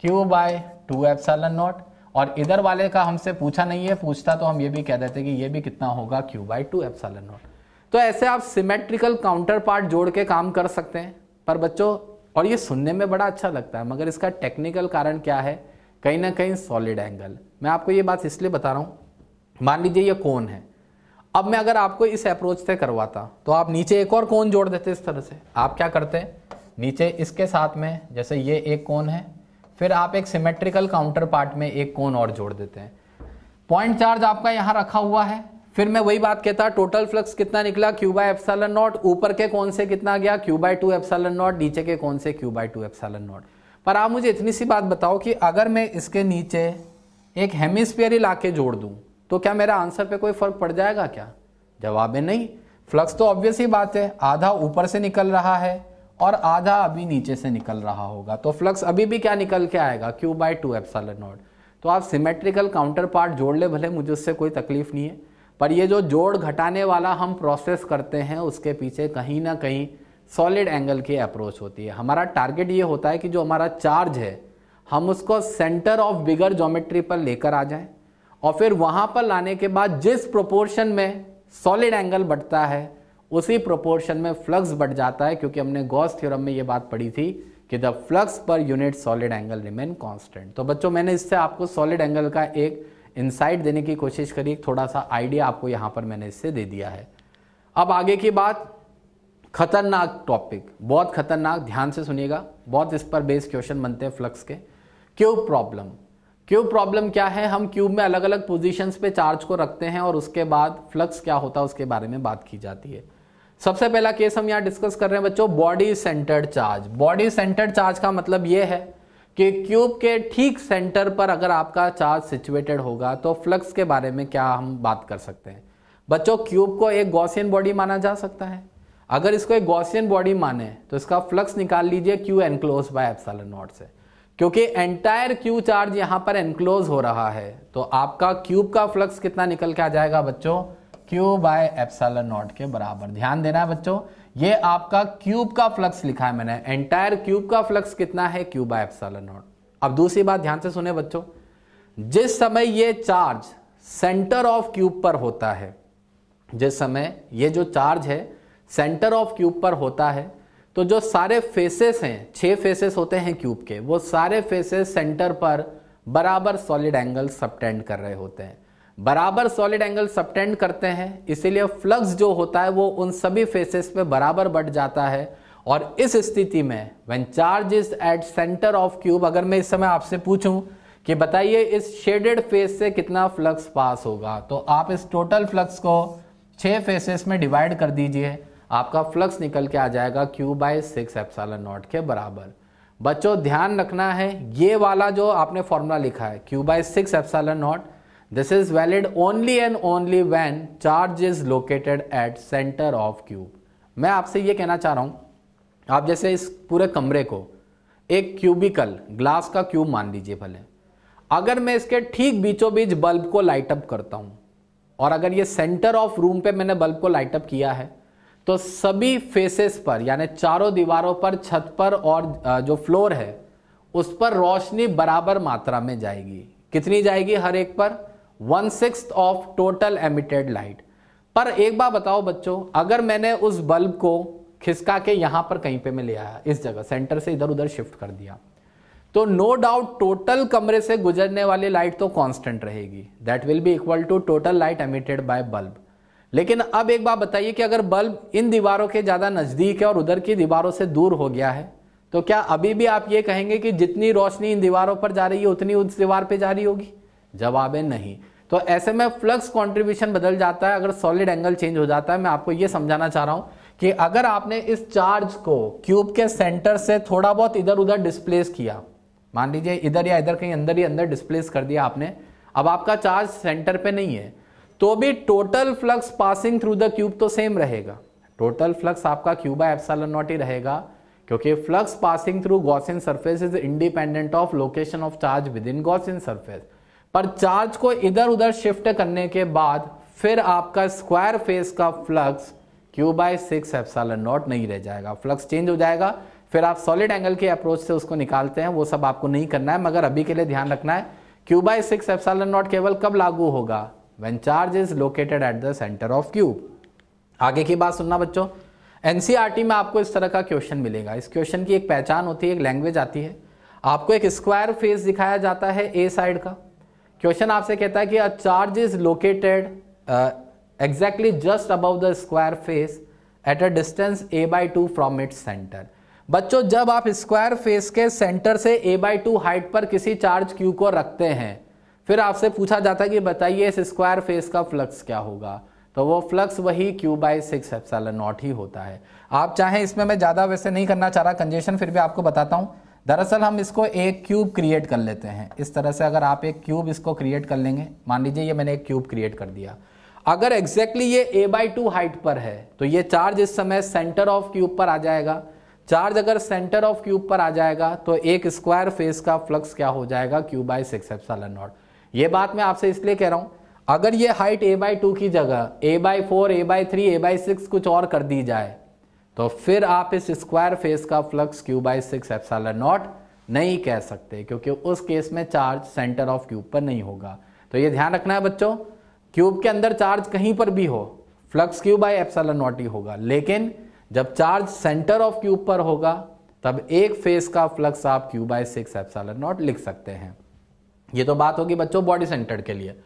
Q बाय 2 एप्सिलॉन नॉट। और इधर वाले का हमसे पूछा नहीं है, पूछता तो हम ये भी कह देते कि ये भी कितना होगा, Q बाय 2 एप्सिलॉन नॉट। तो ऐसे आप सिमेट्रिकल काउंटर पार्ट जोड़ के काम कर सकते हैं। पर बच्चों, और ये सुनने में बड़ा अच्छा लगता है, मगर इसका टेक्निकल कारण क्या है, कहीं ना कहीं सॉलिड एंगल। मैं आपको ये बात इसलिए बता रहा हूँ, मान लीजिए ये कोन है, अब मैं अगर आपको इस अप्रोच से करवाता तो आप नीचे एक और कोन जोड़ देते इस तरह से। आप क्या करते, नीचे इसके साथ में जैसे ये एक कोन है, फिर आप एक सिमेट्रिकल काउंटर पार्ट में एक कोन और जोड़ देते हैं। पॉइंट चार्ज आपका यहाँ रखा हुआ है, फिर मैं वही बात कहता, टोटल फ्लक्स कितना निकला, Q बाय एप्सिलॉन नॉट। ऊपर के कोन से कितना गया, Q बाय 2 एप्सिलॉन नॉट। नीचे के कोन से Q बाय 2 एप्सिलॉन नॉट। पर आप मुझे इतनी सी बात बताओ कि अगर मैं इसके नीचे एक हेमिस्फीयर ही लाके जोड़ दूं तो क्या मेरा आंसर पे कोई फर्क पड़ जाएगा क्या? जवाब है नहीं। फ्लक्स तो ऑब्वियस ही बात है, आधा ऊपर से निकल रहा है और आधा अभी नीचे से निकल रहा होगा, तो फ्लक्स अभी भी क्या निकल के आएगा, Q/2 एप्सिलॉन नॉट। तो आप सिमेट्रिकल काउंटर पार्ट जोड़ ले भले, मुझे उससे कोई तकलीफ नहीं है, पर ये जो जोड़ घटाने वाला हम प्रोसेस करते हैं उसके पीछे कहीं ना कहीं सॉलिड एंगल की अप्रोच होती है। हमारा टारगेट ये होता है कि जो हमारा चार्ज है हम उसको सेंटर ऑफ बिगर ज्योमेट्री पर लेकर आ जाएं और फिर वहां पर लाने के बाद जिस प्रोपोर्शन में सॉलिड एंगल बढ़ता है उसी प्रोपोर्शन में फ्लक्स बढ़ जाता है, क्योंकि हमने गॉस थ्योरम में ये बात पढ़ी थी कि the flux per unit solid angle remain constant. तो बच्चों मैंने इससे आपको सॉलिड एंगल का एक इनसाइट देने की कोशिश करी, थोड़ा सा आइडिया आपको यहां पर मैंने इससे दे दिया है। अब आगे की बात, खतरनाक टॉपिक, बहुत खतरनाक, ध्यान से सुनिएगा, बहुत इस पर बेस्ड क्वेश्चन बनते हैं फ्लक्स के। Cube problem. क्यूब प्रॉब्लम क्या है, हम क्यूब में अलग अलग पोजीशंस पे चार्ज को रखते हैं और उसके बाद फ्लक्स क्या होता है उसके बारे में बात की जाती है। सबसे पहला केस हम यहां डिस्कस कर रहे हैं बच्चों, body centred charge. Body centred charge का मतलब यह है कि क्यूब के ठीक सेंटर पर अगर आपका चार्ज सिचुएटेड होगा तो फ्लक्स के बारे में क्या हम बात कर सकते हैं। बच्चों क्यूब को एक गॉसियन बॉडी माना जा सकता है, अगर इसको एक गॉसियन बॉडी माने तो इसका फ्लक्स निकाल लीजिए Q enclose by epsilon nought से, क्योंकि एंटायर Q चार्ज यहां पर एनक्लोज हो रहा है तो आपका क्यूब का फ्लक्स कितना निकल के आ जाएगा बच्चों, Q बाय एप्सिलॉन नॉट के बराबर। ध्यान देना है बच्चों, ये आपका क्यूब का फ्लक्स लिखा है मैंने, एंटायर क्यूब का फ्लक्स कितना है, Q बाय एप्सिलॉन नॉट। अब दूसरी बात ध्यान से सुने बच्चों, जिस समय ये चार्ज सेंटर ऑफ क्यूब पर होता है, जिस समय ये जो चार्ज है सेंटर ऑफ क्यूब पर होता है तो जो सारे फेसेस हैं, 6 फेसेस होते हैं क्यूब के, वो सारे फेसेस सेंटर पर बराबर सॉलिड एंगल सबटेंड कर रहे होते हैं। बराबर सॉलिड एंगल सबटेंड करते हैं, इसीलिए फ्लक्स जो होता है वो उन सभी फेसेस पे बराबर बढ़ जाता है। और इस स्थिति में when charge is at centre of cube, अगर मैं इस समय आपसे पूछूं कि बताइए इस शेडेड फेस से कितना फ्लक्स पास होगा, तो आप इस टोटल फ्लक्स को 6 फेसेस में डिवाइड कर दीजिए, आपका फ्लक्स निकल के आ जाएगा Q/6 एप्सिलॉन नॉट के बराबर। बच्चों ध्यान रखना है, ये वाला जो आपने फॉर्मूला लिखा है Q/6 epsilon not, this is valid only and only when charge is located at centre of cube. मैं आपसे ये कहना चाह रहा हूं, आप जैसे इस पूरे कमरे को एक क्यूबिकल ग्लास का क्यूब मान लीजिए भले, अगर मैं इसके ठीक बीचों बीच बल्ब को लाइट अप करता हूं और अगर ये सेंटर ऑफ रूम पे मैंने बल्ब को लाइट अप किया है तो सभी फेसेस पर यानी चारों दीवारों पर, छत पर और जो फ्लोर है उस पर रोशनी बराबर मात्रा में जाएगी। कितनी जाएगी हर एक पर, 1/6 ऑफ टोटल एमिटेड लाइट। पर एक बात बताओ बच्चों, अगर मैंने उस बल्ब को खिसका के यहां पर कहीं पे मैं ले आया, इस जगह सेंटर से इधर उधर शिफ्ट कर दिया, तो नो डाउट टोटल कमरे से गुजरने वाली लाइट तो कांस्टेंट रहेगी, that will be equal to total light emitted by bulb. लेकिन अब एक बात बताइए कि अगर बल्ब इन दीवारों के ज्यादा नजदीक है और उधर की दीवारों से दूर हो गया है, तो क्या अभी भी आप ये कहेंगे कि जितनी रोशनी इन दीवारों पर जा रही है उतनी उस दीवार पे जा रही होगी? जवाब है नहीं। तो ऐसे में फ्लक्स कंट्रीब्यूशन बदल जाता है अगर सॉलिड एंगल चेंज हो जाता है। मैं आपको ये समझाना चाह रहा हूं कि अगर आपने इस चार्ज को क्यूब के सेंटर से थोड़ा बहुत इधर उधर डिस्प्लेस किया, मान लीजिए इधर या इधर कहीं अंदर ही अंदर डिस्प्लेस कर दिया आपने, अब आपका चार्ज सेंटर पे नहीं है, तो भी total flux passing through the cube तो सेम रहेगा। टोटल फ्लक्स आपका Q/ε0 ही रहेगा, क्योंकि flux passing through Gaussian surface is independent of location of charge with in Gaussian surface. पर चार्ज को इधर उधर शिफ्ट करने के बाद फिर आपका स्क्वायर फेस का फ्लक्स Q/6 ε0 नहीं रह जाएगा, फ्लक्स चेंज हो जाएगा। फिर आप सॉलिड एंगल के अप्रोच से उसको निकालते हैं, वो सब आपको नहीं करना है, मगर अभी के लिए ध्यान रखना है Q/6 ε0 केवल कब लागू होगा, when charge is located at the center of cube। आगे की बात सुनना बच्चों, एनसीईआरटी में आपको इस तरह का क्वेश्चन मिलेगा। इस क्वेश्चन की एक पहचान होती है, एक लैंग्वेज आती है। आपको एक स्क्वायर फेस दिखाया जाता है ए साइड का, क्वेश्चन आपसे कहता है कि a charge is located exactly just above the square face at a distance a/2 from its centre. बच्चों जब आप स्क्वायर फेस के सेंटर से a/2 हाइट पर किसी चार्ज क्यू को रखते हैं, फिर आपसे पूछा जाता है कि बताइए इस स्क्वायर फेस का फ्लक्स क्या होगा, तो वो फ्लक्स वही Q/6 ε0 ही होता है। आप चाहें, इसमें मैं ज्यादा वैसे नहीं करना चाह रहा कंजेशन, फिर भी आपको बताता हूं। दरअसल हम इसको एक क्यूब क्रिएट कर लेते हैं इस तरह से। अगर आप एक क्यूब इसको क्रिएट कर लेंगे, मान लीजिए ये मैंने एक क्यूब क्रिएट कर दिया, अगर एग्जैक्टली ये a/2 हाइट पर है तो ये चार्ज इस समय सेंटर ऑफ क्यूब पर आ जाएगा। चार्ज अगर सेंटर ऑफ क्यूब पर आ जाएगा तो एक स्क्वायर फेस का फ्लक्स क्या हो जाएगा, q/6 एप्सिलॉन नॉट। ये बात मैं आपसे इसलिए कह रहा हूं, अगर ये हाइट a/2 की जगह a/4, a/3, a/6 कुछ और कर दी जाए तो फिर आप इस स्क्वायर फेस का फ्लक्स q/6 एप्सिलॉन नॉट नहीं कह सकते, क्योंकि उस केस में चार्ज सेंटर ऑफ क्यूब पर नहीं होगा। तो ये ध्यान रखना है बच्चों, क्यूब के अंदर चार्ज कहीं पर भी हो, फ्लक्स q/एप्सिलॉन नॉट ही होगा, लेकिन जब चार्ज सेंटर ऑफ क्यूब पर होगा तब एक फेस का फ्लक्स आप q/6 एप्सिलॉन नॉट लिख सकते हैं। ये तो बात होगी बच्चों बॉडी सेंटर्ड के लिए।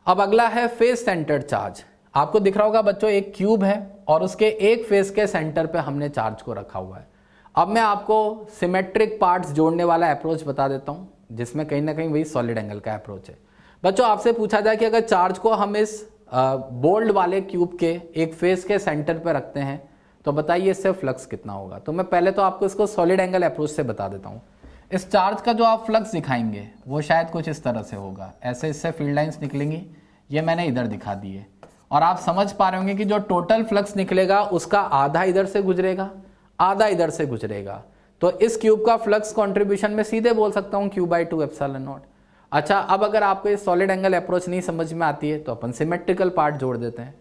अब अगला है फेस सेंटर्ड चार्ज। आपको दिख रहा होगा बच्चों एक क्यूब है और उसके एक फेस के सेंटर पे हमने चार्ज को रखा हुआ है। अब मैं आपको सिमेट्रिक पार्ट्स जोड़ने वाला अप्रोच बता देता हूं, जिसमें कहीं ना कहीं वही सॉलिड एंगल का अप्रोच है। बच्चों आपसे पूछा जाए कि अगर चार्ज को हम इस बोल्ड वाले क्यूब के एक फेस के सेंटर पे रखते हैं तो बताइए इससे फ्लक्स कितना होगा। तो मैं पहले तो आपको इसको सॉलिड एंगल अप्रोच से बता देता हूं। इस चार्ज का जो आप फ्लक्स दिखाएंगे वो शायद कुछ इस तरह से होगा, ऐसे इससे फील्ड लाइंस निकलेंगी, ये मैंने इधर दिखा दी है। और आप समझ पा रहे होंगे कि जो टोटल फ्लक्स निकलेगा उसका आधा इधर से गुजरेगा, आधा इधर से गुजरेगा। तो इस क्यूब का फ्लक्स कंट्रीब्यूशन में सीधे बोल सकता हूं q/2 एप्सिलॉन नॉट। अच्छा, अब अगर आपको ये सॉलिड एंगल अप्रोच नहीं समझ में आती है तो अपन सिमेट्रिकल पार्ट जोड़ देते हैं।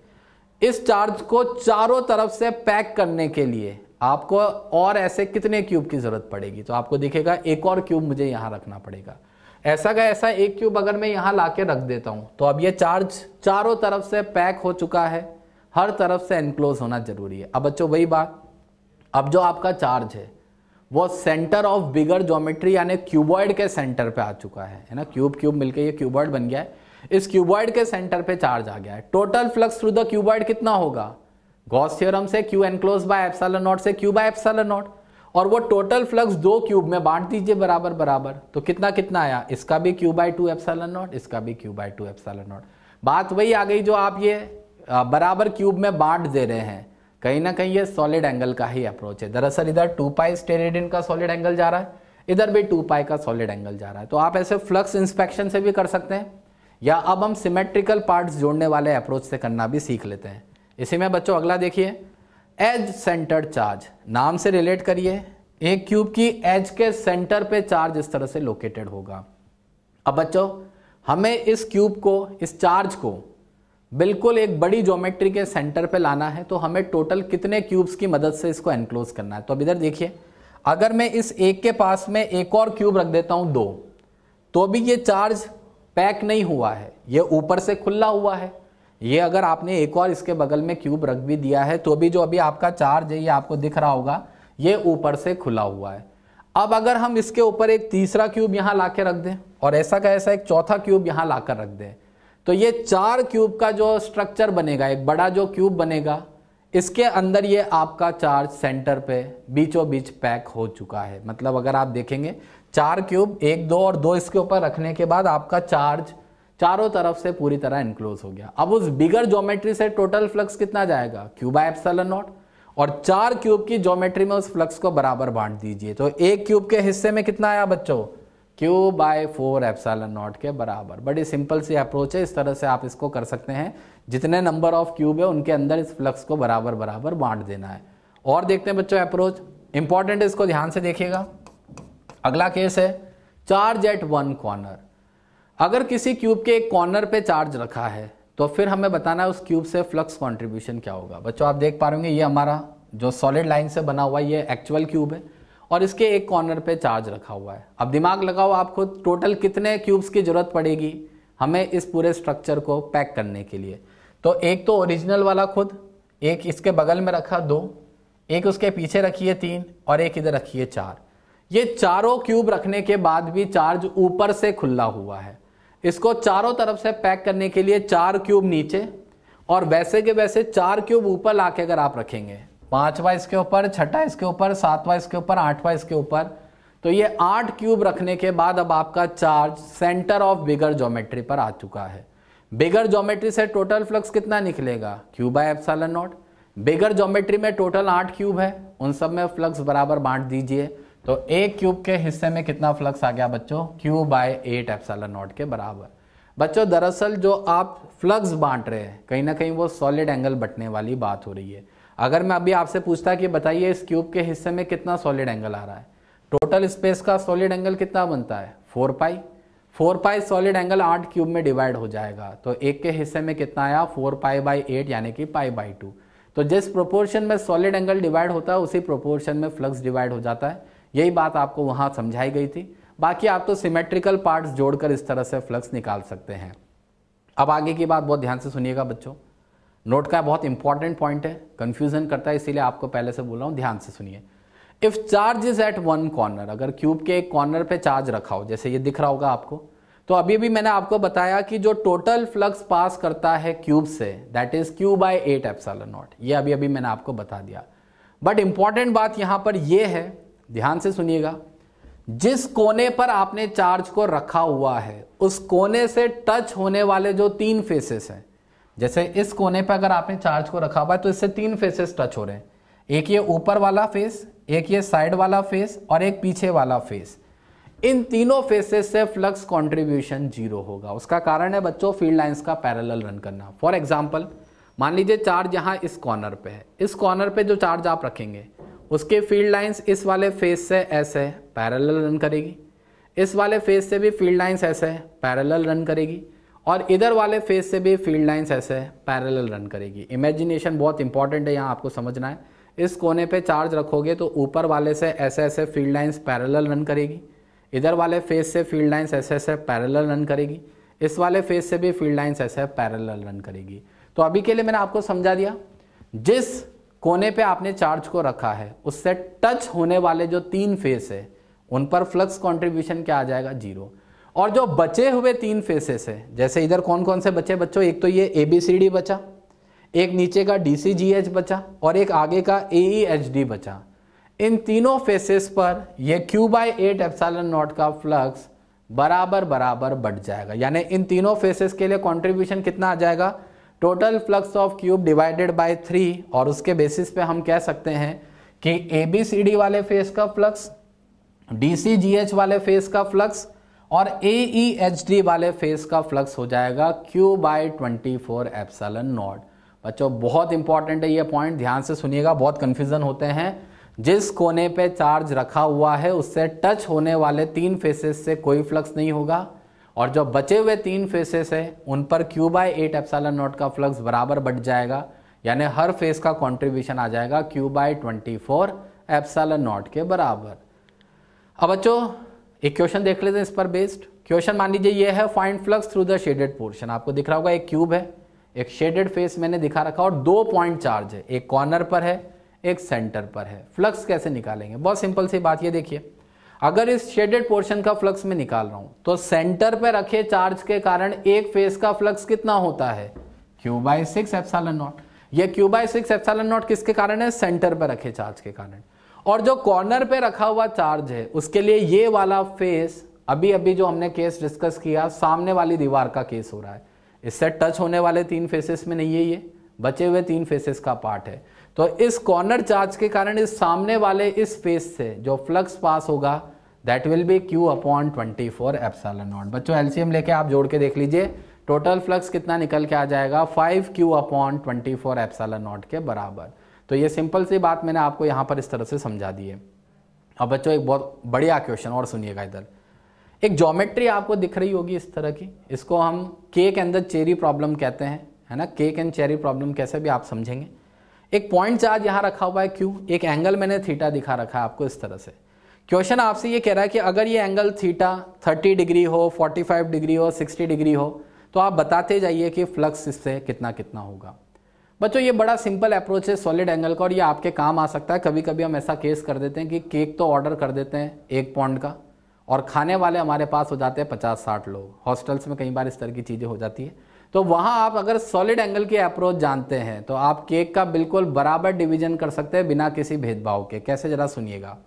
इस चार्ज को चारों तरफ से पैक करने के लिए आपको और ऐसे कितने क्यूब की जरूरत पड़ेगी, तो आपको दिखेगा एक और क्यूब मुझे यहां रखना पड़ेगा। ऐसा का ऐसा एक क्यूब अगर मैं यहां लाके रख देता हूं तो अब ये चार्ज चारों तरफ से पैक हो चुका है, हर तरफ से एनक्लोज होना जरूरी है। अब बच्चों वही बात, अब जो आपका चार्ज है वो सेंटर ऑफ बिगर ज्योमेट्री यानी क्यूबॉइड के सेंटर पे आ चुका है ना। क्यूब क्यूब मिलके ये क्यूबॉइड बन गया है, इस क्यूबॉइड के सेंटर पे चार्ज आ गया है। Total flux through the cuboid कितना होगा, गॉस थ्योरम से q enclose by epsilon nought से q/एप्सिलॉन नॉट, और वो टोटल फ्लक्स दो क्यूब में बांट दीजिए बराबर बराबर, तो कितना कितना आया, इसका भी q/2 एप्सिलॉन नॉट, इसका भी q/2 एप्सिलॉन नॉट। बात वही आ गई जो आप ये बराबर क्यूब में बांट दे रहे हैं, कहीं ना कहीं ये सॉलिड एंगल का ही अप्रोच है। दरअसल इधर 2π स्टेरेडियन का सॉलिड एंगल जा रहा है, इधर भी 2π का सॉलिड एंगल जा रहा है। तो आप ऐसे फ्लक्स इंस्पेक्शन से भी कर सकते हैं, या अब हम सिमेट्रिकल पार्ट्स जोड़ने वाले अप्रोच से करना भी सीख लेते हैं। इसी में बच्चों अगला देखिए, एज सेंटर्ड चार्ज, नाम से रिलेट करिए, एक क्यूब की एज के सेंटर पे चार्ज इस तरह से लोकेटेड होगा। अब बच्चों हमें इस क्यूब को, इस चार्ज को बिल्कुल एक बड़ी ज्योमेट्री के सेंटर पे लाना है, तो हमें टोटल कितने क्यूब्स की मदद से इसको एनक्लोज करना है। तो अब इधर देखिए, अगर मैं इस एक के पास में एक और क्यूब रख देता हूं 2, तो भी ये चार्ज पैक नहीं हुआ है, ये ऊपर से खुला हुआ है। ये अगर आपने एक और इसके बगल में क्यूब रख भी दिया है तो भी जो अभी आपका चार्ज है ये आपको दिख रहा होगा, ये ऊपर से खुला हुआ है। अब अगर हम इसके ऊपर एक तीसरा क्यूब यहां लाके रख दें और ऐसा का ऐसा एक चौथा क्यूब यहां लाकर रख दें, तो ये 4 क्यूब का जो स्ट्रक्चर बनेगा, एक बड़ा जो क्यूब बनेगा, इसके अंदर ये आपका चार्ज सेंटर पे बीचों बीच पैक हो चुका है। मतलब अगर आप देखेंगे 4 क्यूब, 1, 2 और 2 इसके ऊपर रखने के बाद आपका चार्ज चारों तरफ से पूरी तरह एनक्लोज हो गया। अब उस बिगर ज्योमेट्री से टोटल फ्लक्स कितना जाएगा, q/एप्सिलॉन नॉट, और 4 क्यूब की ज्योमेट्री में उस फ्लक्स को बराबर बांट दीजिए। तो एक क्यूब के हिस्से में कितना आया बच्चों, q/4 एप्सिलॉन नॉट के बराबर। बड़ी सिंपल सी अप्रोच है, इस तरह से आप इसको कर सकते हैं। जितने नंबर ऑफ क्यूब है उनके अंदर इस फ्लक्स को बराबर बराबर बांट देना है। और देखते हैं बच्चों अप्रोच, इंपॉर्टेंट है, इसको ध्यान से देखिएगा। अगला केस है चार्ज एट वन कॉर्नर। अगर किसी क्यूब के एक कॉर्नर पे चार्ज रखा है तो फिर हमें बताना है उस क्यूब से फ्लक्स कंट्रीब्यूशन क्या होगा। बच्चों आप देख पा रहे होंगे ये हमारा जो सॉलिड लाइन से बना हुआ ये एक्चुअल क्यूब है और इसके एक कॉर्नर पे चार्ज रखा हुआ है। अब दिमाग लगाओ आप खुद, टोटल कितने क्यूब्स की जरूरत पड़ेगी हमें इस पूरे स्ट्रक्चर को पैक करने के लिए। तो एक तो ओरिजिनल वाला खुद, एक इसके बगल में रखा 2, एक उसके पीछे रखिए 3 और एक इधर रखिए 4। ये चारों क्यूब रखने के बाद भी चार्ज ऊपर से खुला हुआ है। इसको चारों तरफ से पैक करने के लिए 4 क्यूब नीचे और वैसे के वैसे 4 क्यूब ऊपर लाके अगर आप रखेंगे, 5वां इसके ऊपर, 6वां इसके ऊपर, 7वां इसके ऊपर, 8वां इसके ऊपर, तो ये 8 क्यूब रखने के बाद अब आपका charge centre of bigger geometry पर आ चुका है। बिगर ज्योमेट्री से टोटल फ्लक्स कितना निकलेगा, q/एप्सिलॉन नॉट। बिगर ज्योमेट्री में टोटल 8 क्यूब है, उन सब में फ्लक्स बराबर बांट दीजिए। तो एक क्यूब के हिस्से में कितना फ्लक्स आ गया बच्चों, Q/8 एप्सिलॉन नॉट के बराबर। बच्चों दरअसल जो आप फ्लक्स बांट रहे हैं कहीं ना कहीं वो सॉलिड एंगल बंटने वाली बात हो रही है। अगर मैं अभी आपसे पूछता कि बताइए इस क्यूब के हिस्से में कितना सॉलिड एंगल आ रहा है, टोटल स्पेस का सॉलिड एंगल कितना बनता है 4 पाई सॉलिड एंगल 8 क्यूब में डिवाइड हो जाएगा। तो एक के हिस्से में कितना आया 4 पाई/8 यानी कि पाई/2। तो जिस प्रोपोर्शन में सॉलिड एंगल डिवाइड होता है उसी प्रोपोर्शन में फ्लक्स डिवाइड हो जाता है। यही बात आपको वहां समझाई गई थी। बाकी आप तो सिमेट्रिकल पार्ट्स जोड़कर इस तरह से फ्लक्स निकाल सकते हैं। अब आगे की बात बहुत ध्यान से सुनिएगा बच्चों, नोट का बहुत इंपॉर्टेंट पॉइंट है, कंफ्यूजन करता है इसीलिए आपको पहले से बोल रहा हूं, ध्यान से सुनिए। If charge is at one corner, अगर क्यूब के एक कॉर्नर पे चार्ज रखा हो, जैसे ये दिख रहा होगा आपको, तो अभी भी मैंने आपको बताया कि जो टोटल फ्लक्स पास करता है cube say that is Q/8 epsilon not. ये अभी मैंने आपको बता दिया। बट इंपॉर्टेंट बात यहां पर यह है, ध्यान से सुनिएगा, जिस कोने पर आपने चार्ज को रखा हुआ है उस कोने से टच होने वाले जो 3 फेसेस हैं, जैसे इस कोने पर अगर आपने चार्ज को रखा हुआ है तो इससे 3 फेसेस टच हो रहे हैं, एक ये ऊपर वाला फेस, एक ये साइड वाला फेस और एक पीछे वाला फेस। इन तीनों फेसेस से फ्लक्स कंट्रीब्यूशन 0 होगा। उसका कारण है बच्चों फील्ड लाइंस का पैरेलल रन करना। फॉर एग्जांपल मान लीजिए चार्ज यहां इस कॉर्नर पे है, इस कॉर्नर पे जो चार्ज आप रखेंगे उसके फील्ड लाइंस इस वाले फेस से ऐसे पैरेलल रन करेगी, इस वाले फेस से भी फील्ड लाइंस ऐसे पैरेलल रन करेगी और इधर वाले फेस से भी फील्ड लाइंस ऐसे पैरेलल रन करेगी। इमेजिनेशन बहुत इंपॉर्टेंट है, यहाँ आपको समझना है। इस कोने पे चार्ज रखोगे तो ऊपर वाले से ऐसे ऐसे फील्ड लाइंस पैरेलल रन करेगी, इधर वाले फेस से फील्ड लाइंस ऐसे ऐसे पैरेलल रन करेगी, इस वाले फेस से भी फील्ड लाइंस ऐसे पैरेलल रन करेगी। तो अभी के लिए मैंने आपको समझा दिया, जिस कोने पे आपने चार्ज को रखा है उससे टच होने वाले जो 3 फेस है उन पर फ्लक्स कंट्रीब्यूशन क्या आ जाएगा 0। और जो बचे हुए 3 फेसेस है, जैसे इधर कौन कौन से बचे बच्चों, एक तो ये ABCD बचा, एक नीचे का DCGH बचा और एक आगे का AEHD बचा। इन तीनों फेसेस पर ये Q/8 एप्सिलॉन नॉट का फ्लक्स बराबर बढ़ जाएगा। यानी इन तीनों फेसेस के लिए कंट्रीब्यूशन कितना आ जाएगा, total flux of cube divided by 3। और उसके बेसिस पे हम कह सकते हैं कि ABCD वाले फेस का फ्लक्स, DCGH वाले फेस का फ्लक्स और AEHD वाले फेस का फ्लक्स हो जाएगा Q/24 एप्सिलॉन नॉट। बच्चों बहुत इंपॉर्टेंट है ये पॉइंट, ध्यान से सुनिएगा, बहुत कंफ्यूजन होते हैं। जिस कोने पे चार्ज रखा हुआ है उससे टच होने वाले 3 फेसेस से कोई फ्लक्स नहीं होगा और जो बचे हुए 3 फेसेस है उन पर Q/8 एप्सिलॉन नॉट का फ्लक्स बराबर बढ़ जाएगा। यानी हर फेस का कंट्रीब्यूशन आ जाएगा Q/24 एप्सिलॉन नॉट के बराबर। अब बच्चों एक क्वेश्चन देख लेते हैं इस पर बेस्ड। क्वेश्चन मान लीजिए ये है, find flux through the shaded portion. आपको दिख रहा होगा एक क्यूब है, एक शेडेड फेस मैंने दिखा रखा और 2 पॉइंट चार्ज है, एक कॉर्नर पर है एक सेंटर पर है। फ्लक्स कैसे निकालेंगे, बहुत सिंपल सी बात, ये देखिए, अगर इस शेडेड पोर्शन का फ्लक्स मैं निकाल रहा हूं तो सेंटर पे रखे चार्ज के कारण एक फेस का फ्लक्स कितना होता है Q/6 एप्सिलॉन नॉट। ये Q/6 एप्सिलॉन नॉट किसके कारण है, सेंटर पे रखे चार्ज के कारण। और जो कॉर्नर पे रखा हुआ चार्ज है उसके लिए ये वाला फेस, अभी जो हमने केस डिस्कस किया सामने वाली दीवार का केस हो रहा है, इससे टच होने वाले 3 फेसेस में नहीं है, ये बचे हुए 3 फेसेस का पार्ट है। तो इस कॉर्नर चार्ज के कारण इस सामने वाले इस फेस से जो फ्लक्स पास होगा that will B Q/24 epsilon nought. बच्चों एलसीएम लेके आप जोड़ के देख लीजिए, टोटल फ्लक्स कितना निकल के आ जाएगा 5Q/24 एप्सिलॉन नॉट के बराबर। तो ये सिंपल सी बात मैंने आपको यहाँ पर इस तरह से समझा दी है। अब बच्चों एक बहुत बढ़िया क्वेश्चन और सुनिएगा, इधर एक ज्योमेट्री आपको दिख रही होगी इस तरह की, इसको हम cake and the cherry problem कहते हैं, है ना, केक एंड चेरी प्रॉब्लम कैसे भी आप समझेंगे। एक पॉइंट चार्ज यहाँ रखा हुआ है Q, एक एंगल मैंने थीटा दिखा रखा है आपको इस तरह से। क्वेश्चन आपसे ये कह रहा है कि अगर ये एंगल थीटा 30 डिग्री हो, 45 डिग्री हो, 60 डिग्री हो तो आप बताते जाइए कि फ्लक्स इससे कितना कितना होगा। बच्चों ये बड़ा सिंपल अप्रोच है सॉलिड एंगल का और ये आपके काम आ सकता है। कभी कभी हम ऐसा केस कर देते हैं कि केक तो ऑर्डर कर देते हैं 1 पाउंड का और खाने वाले हमारे पास हो जाते हैं 50-60 लोग। हॉस्टल्स में कई बार इस तरह की चीज़ें हो जाती है। तो वहाँ आप अगर सॉलिड एंगल की अप्रोच जानते हैं तो आप केक का बिल्कुल बराबर डिवीजन कर सकते हैं बिना किसी भेदभाव के। कैसे, जरा सुनिएगा।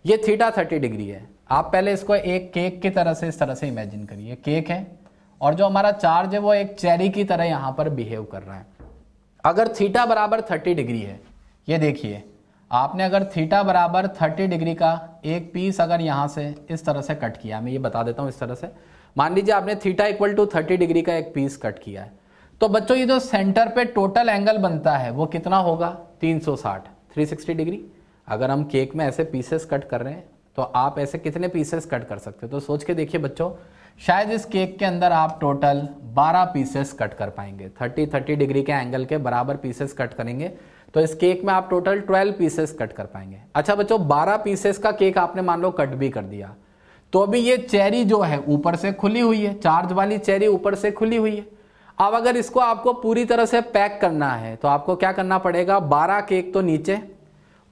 ये थीटा 30 डिग्री है, आप पहले इसको एक केक की तरह से इस तरह से इमेजिन करिए, केक है और जो हमारा चार्ज है वो एक चेरी की तरह यहाँ पर बिहेव कर रहा है। अगर थीटा बराबर 30 डिग्री है, ये देखिए आपने अगर थीटा बराबर 30 डिग्री का एक पीस अगर यहाँ से इस तरह से कट किया, मैं ये बता देता हूँ इस तरह से, मान लीजिए आपने थीटा इक्वल टू 30 डिग्री का एक पीस कट किया है, तो बच्चों ये जो सेंटर पे टोटल एंगल बनता है वो कितना होगा, 360, 360 डिग्री। अगर हम केक में ऐसे पीसेस कट कर रहे हैं तो आप ऐसे कितने पीसेस कट कर सकते हो, तो सोच के देखिए बच्चों, शायद इस केक के अंदर आप टोटल 12 पीसेस कट कर पाएंगे। 30 डिग्री के एंगल के बराबर पीसेस कट करेंगे तो इस केक में आप टोटल 12 पीसेस कट कर पाएंगे। अच्छा बच्चों, 12 पीसेस का केक आपने मान लो कट भी कर दिया, तो अभी ये चेरी जो है ऊपर से खुली हुई है, चार्ज वाली चेरी ऊपर से खुली हुई है। अब अगर इसको आपको पूरी तरह से पैक करना है तो आपको क्या करना पड़ेगा, 12 केक तो नीचे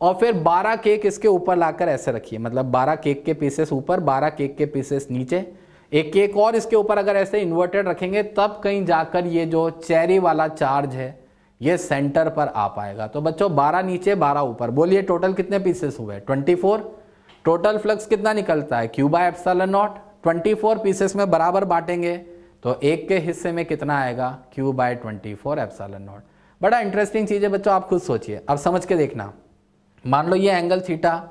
और फिर 12 केक इसके ऊपर लाकर ऐसे रखिए, मतलब 12 केक के पीसेस ऊपर, 12 केक के पीसेस नीचे, एक केक और इसके ऊपर अगर ऐसे इन्वर्टेड रखेंगे तब कहीं जाकर ये जो चेरी वाला चार्ज है ये सेंटर पर आ पाएगा। तो बच्चों 12 नीचे 12 ऊपर, बोलिए टोटल कितने पीसेस हुए, 24। टोटल फ्लक्स कितना निकलता है, Q bye epsilon not. 24 pieces में बराबर बांटेंगे तो एक के हिस्से में कितना आएगा, Q बाय 24 एप्सिलॉन नॉट। बड़ा इंटरेस्टिंग चीज है बच्चों, आप खुद सोचिए, अब समझ के देखना। मान लो ये एंगल थीटा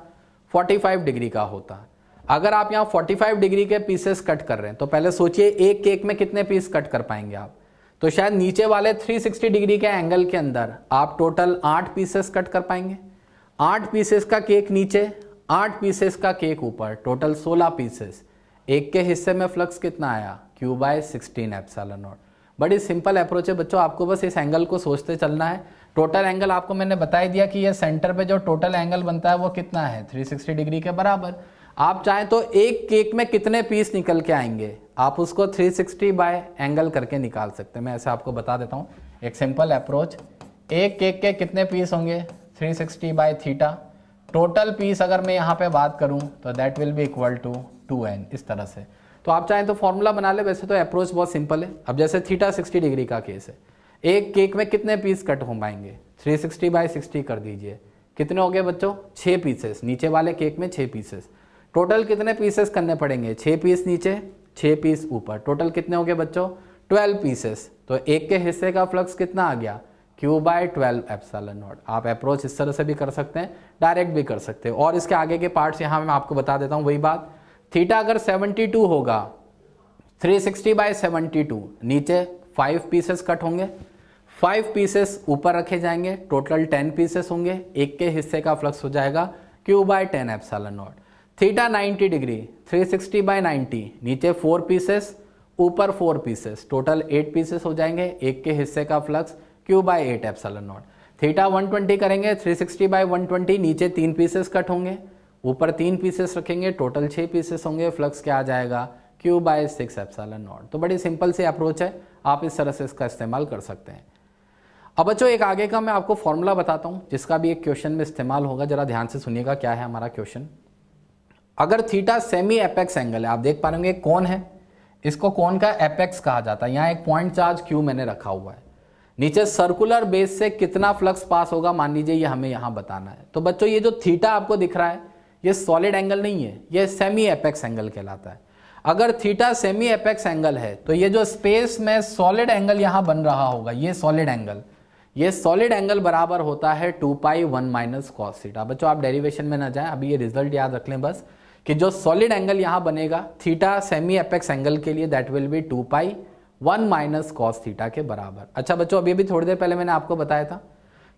45 डिग्री का होता, अगर आप यहाँ 45 डिग्री के पीसेस कट कर रहे हैं तो पहले सोचिए एक केक में कितने पीस कट कर पाएंगे आप, तो शायद नीचे वाले 360 डिग्री के एंगल के अंदर आप टोटल 8 पीसेस कट कर पाएंगे। 8 पीसेस का केक नीचे, 8 पीसेस का केक ऊपर, टोटल 16 पीसेस। एक के हिस्से में फ्लक्स कितना आया, Q बाय 16 एप्सिलॉन नॉट। बड़ी सिंपल अप्रोच है बच्चों, आपको बस इस एंगल को सोचते चलना है। टोटल एंगल आपको मैंने बता दिया कि ये सेंटर पे जो टोटल एंगल बनता है वो कितना है, 360 डिग्री के बराबर। आप चाहें तो एक केक में कितने पीस निकल के आएंगे आप उसको 360 बाय एंगल करके निकाल सकते हैं। मैं ऐसे आपको बता देता हूं एक सिंपल अप्रोच। एक केक के कितने पीस होंगे, 360 बाय थीटा। टोटल पीस अगर मैं यहाँ पे बात करूं तो that will be equal to 2n, इस तरह से। तो आप चाहें तो फॉर्मूला बना ले, वैसे तो अप्रोच बहुत सिंपल है। अब जैसे थीटा 60 डिग्री का केस है, एक केक में कितने पीस कट हो पाएंगे, 360 बाय 60 कर दीजिए, कितने हो गए बच्चों, 6 पीसेस। नीचे वाले केक में 6 पीसेस। टोटल कितने पीसेस करने पड़ेंगे, 6 पीस नीचे 6 पीस ऊपर, टोटल कितने हो गए बच्चों, 12 पीसेस। तो एक के हिस्से का फ्लक्स कितना आ गया, Q बाय 12 एप्सिलॉन नॉट। आप अप्रोच इस तरह से भी कर सकते हैं, डायरेक्ट भी कर सकते हैं। और इसके आगे के पार्ट्स यहाँ मैं आपको बता देता हूँ। वही बात, थीटा अगर 72 होगा, 360 बाय 72, नीचे 5 पीसेस कट होंगे, 5 पीसेस ऊपर रखे जाएंगे, टोटल 10 पीसेस होंगे। एक के हिस्से का फ्लक्स हो जाएगा Q by 10 epsilon nought. Theta 90 degree, 360 by 90, नीचे 4 पीसेस ऊपर 4 पीसेस, टोटल 8 पीसेस हो जाएंगे। एक के हिस्से का flux Q by 8 epsilon nought. Theta 120 करेंगे, 360 बाय 120, नीचे 3 पीसेस कट होंगे, ऊपर 3 पीसेस रखेंगे, टोटल 6 पीसेस होंगे। फ्लक्स क्या आ जाएगा, Q बाय 6 एप्सिलॉन नॉट। तो बड़ी सिंपल सी अप्रोच है, आप इस तरह से इसका इस्तेमाल कर सकते हैं। अब बच्चों एक आगे का मैं आपको फॉर्मूला बताता हूं जिसका भी एक क्वेश्चन में इस्तेमाल होगा, जरा ध्यान से सुनिएगा क्या है हमारा क्वेश्चन। अगर थीटा सेमी एपेक्स एंगल है, आप देख पा रहे कौन है, इसको कौन का एपेक्स कहा जाता है। यहाँ एक पॉइंट चार्ज Q मैंने रखा हुआ है, नीचे सर्कुलर बेस से कितना फ्लक्स पास होगा मान लीजिए ये हमें यहाँ बताना है। तो बच्चों ये जो थीटा आपको दिख रहा है ये सॉलिड एंगल नहीं है, ये सेमी एपेक्स एंगल कहलाता है। अगर थीटा सेमी एपेक्स एंगल है तो ये जो स्पेस में सॉलिड एंगल यहाँ बन रहा होगा, ये सॉलिड एंगल, ये सॉलिड एंगल बराबर होता है 2 पाई 1 माइनस कॉस थीटा। बच्चों आप डेरिवेशन में ना जाएं, अभी ये रिजल्ट याद रख लें बस, कि जो सॉलिड एंगल यहां बनेगा थीटा सेमी एपेक्स एंगल के लिए, that will B 2 pi 1 minus cos theta के बराबर। अच्छा बच्चों, अभी भी थोड़ी देर पहले मैंने आपको बताया था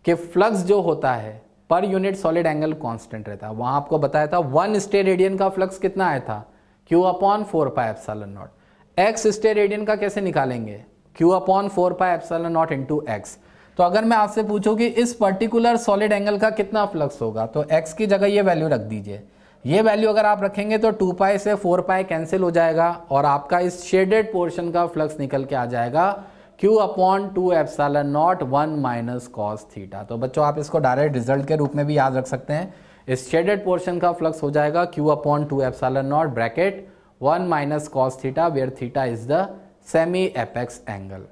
कि फ्लक्स जो होता है per unit solid angle constant रहता है। वहां आपको बताया था 1 स्टेरेडियन का फ्लक्स कितना आया था, Q upon 4 pi epsilon not. x steradian का कैसे निकालेंगे, Q upon 4 pi epsilon not into x. तो अगर मैं आपसे पूछूं कि इस पर्टिकुलर सॉलिड एंगल का कितना फ्लक्स होगा, तो x की जगह ये वैल्यू रख दीजिए। ये वैल्यू अगर आप रखेंगे तो 2 पाई से 4 पाई कैंसिल हो जाएगा और आपका इस शेडेड पोर्शन का फ्लक्स निकल के आ जाएगा Q upon 2 epsilon not 1 minus cos theta. तो बच्चों आप इसको डायरेक्ट रिजल्ट के रूप में भी याद रख सकते हैं। इस शेडेड पोर्शन का फ्लक्स हो जाएगा Q upon 2 epsilon nought bracket 1 minus cos theta, where theta is the semi apex angle.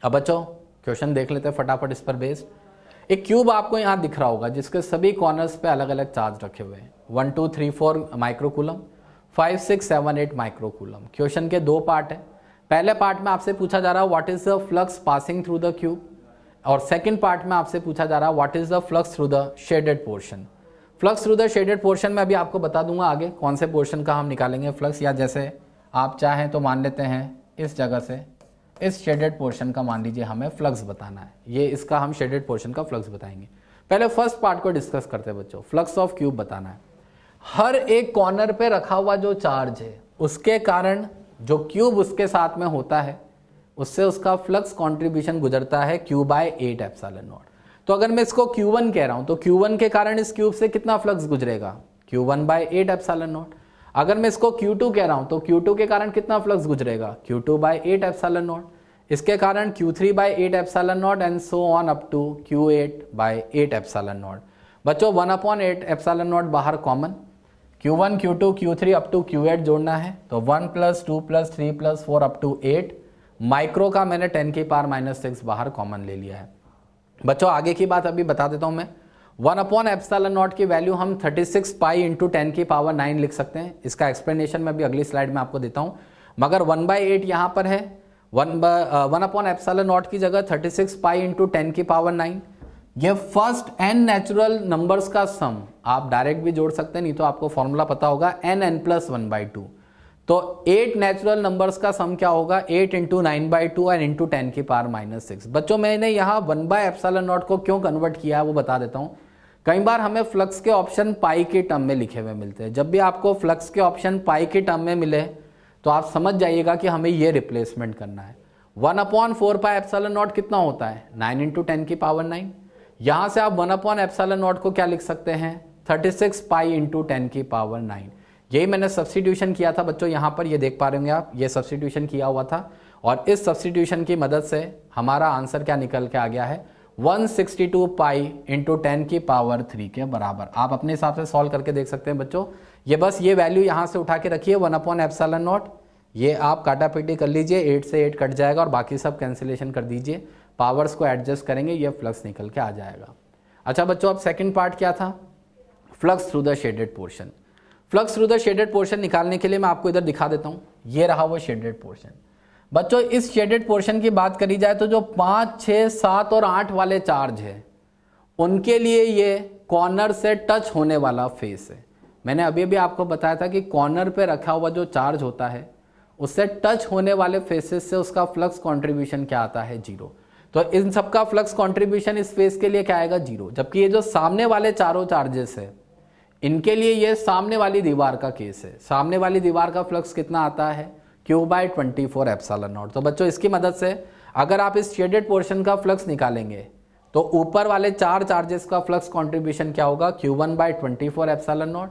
अब बच्चों क्वेश्चन देख लेते हैं फटाफट इस पर बेस्ड। एक क्यूब आपको यहाँ दिख रहा होगा जिसके सभी कॉर्नर्स पे अलग अलग चार्ज रखे हुए हैं, 1 2 3 4 माइक्रोकूलम, 5 6 7 8 माइक्रोकूलम। क्वेश्चन के 2 पार्ट है। पहले पार्ट में आपसे पूछा जा रहा है what is the flux passing through the cube. और सेकंड पार्ट में आपसे पूछा जा रहा है what is the flux through the shaded portion. Flux through the shaded portion में अभी आपको बता दूंगा आगे कौन से पोर्शन का हम निकालेंगे फ्लक्स, या जैसे आप चाहें तो मान लेते हैं इस जगह से इस शेडेड पोर्शन का मान लीजिए हमें फ्लक्स बताना है, ये इसका हम शेडेड पोर्शन का फ्लक्स बताएंगे। पहले फर्स्ट पार्ट को डिस्कस करते हैं बच्चों, फ्लक्स ऑफ क्यूब बताना है। हर एक कॉर्नर पे रखा हुआ जो चार्ज है उसके कारण जो क्यूब उसके साथ में होता है उससे उसका फ्लक्स कंट्रीब्यूशन गुजरता है Q/8 एप्सिलॉन नॉट। तो अगर मैं इसको Q1 कह रहा हूं तो Q1 के कारण इस क्यूब से कितना फ्लक्स गुजरेगा, Q1/8 एप्सिलॉन नॉट। अगर मैं इसको Q2 कह रहा हूं तो Q2 के कारण कितना फ्लक्स गुजरेगा, Q2/8 एप्सिलॉन नॉट। इसके कारण Q3/8 epsilon nought and so on up to Q8/8 epsilon nought. बच्चों 1/8 एप्सिलॉन नॉट बाहर common, Q1 Q2 Q3 up to Q8 जोड़ना है तो 1 + 2 + 3 + 4 अप टू 8 माइक्रो का मैंने 10⁻⁻6 बाहर कॉमन ले लिया है। बच्चों आगे की बात अभी बता देता हूं मैं, 1/ε0 की वैल्यू हम 36 पाई × 10⁹ लिख सकते हैं। इसका एक्सप्लेनेशन मैं अभी अगली स्लाइड में आपको देता हूं, मगर 1/8 यहां पर है, 1/ε0 की जगह 36 पाई × 10⁹। ये फर्स्ट n नेचुरल नंबर्स का सम, आप डायरेक्ट भी जोड़ सकते हैं, नहीं तो आपको फॉर्मूला पता होगा n+1/2। तो 8 नेचुरल नंबर्स का सम क्या होगा, 8 × 9/2 एंड × 10⁻⁻6। बच्चों मैंने यहाँ 1/ε0 को क्यों कन्वर्ट किया है वो बता देता हूँ। कई बार हमें फ्लक्स के ऑप्शन पाई के टर्म में लिखे हुए मिलते हैं। जब भी आपको फ्लक्स के ऑप्शन पाई के टर्म में मिले तो आप समझ जाइएगा कि हमें ये रिप्लेसमेंट करना है। 1/4πε0 कितना होता है, 9 × 10⁹। यहाँ से आप 1/ε0 को क्या लिख सकते हैं, 36 पाई × 10⁹। यही मैंने सब्स्टिट्यूशन किया था बच्चों, यहाँ पर ये देख पा रहे होंगे आप, ये सब्स्टिट्यूशन किया हुआ था और इस सब्स्टिट्यूशन की मदद से हमारा आंसर क्या निकल के आ गया है, 162 पाई × 10⁻³ के बराबर। आप अपने हिसाब से सॉल्व करके देख सकते हैं बच्चों। ये बस ये वैल्यू यहाँ से उठा के रखिए 1/ε0, ये आप काटा पीटी कर लीजिए, 8 से 8 कट जाएगा और बाकी सब कैंसिलेशन कर दीजिए, पावर्स को एडजस्ट करेंगे, ये फ्लक्स निकल के आ जाएगा। अच्छा बच्चों अब सेकेंड पार्ट क्या था, flux through the shaded portion. Flux through the shaded portion निकालने के लिए मैं आपको इधर दिखा देता हूं, ये रहा वो शेडेड पोर्शन। बच्चों इस शेडेड पोर्शन की बात करी जाए तो जो 5, 6, 7 और 8 वाले चार्ज है उनके लिए ये कॉर्नर से टच होने वाला फेस है। मैंने अभी भी आपको बताया था कि कॉर्नर पे रखा हुआ जो चार्ज होता है उससे टच होने वाले फेसेस से उसका फ्लक्स कॉन्ट्रीब्यूशन क्या आता है, 0। तो इन सबका फ्लक्स कॉन्ट्रीब्यूशन इस फेस के लिए क्या आएगा, 0। जबकि ये जो सामने वाले चारों चार्जेस है इनके लिए ये सामने वाली दीवार का केस है, सामने वाली दीवार का फ्लक्स कितना आता है, Q/24 एप्सिलॉन नॉट। तो बच्चों इसकी मदद से अगर आप इस शेडेड पोर्शन का फ्लक्स निकालेंगे तो ऊपर वाले 4 चार्जेस का फ्लक्स कंट्रीब्यूशन क्या होगा, Q1/24 epsilon not,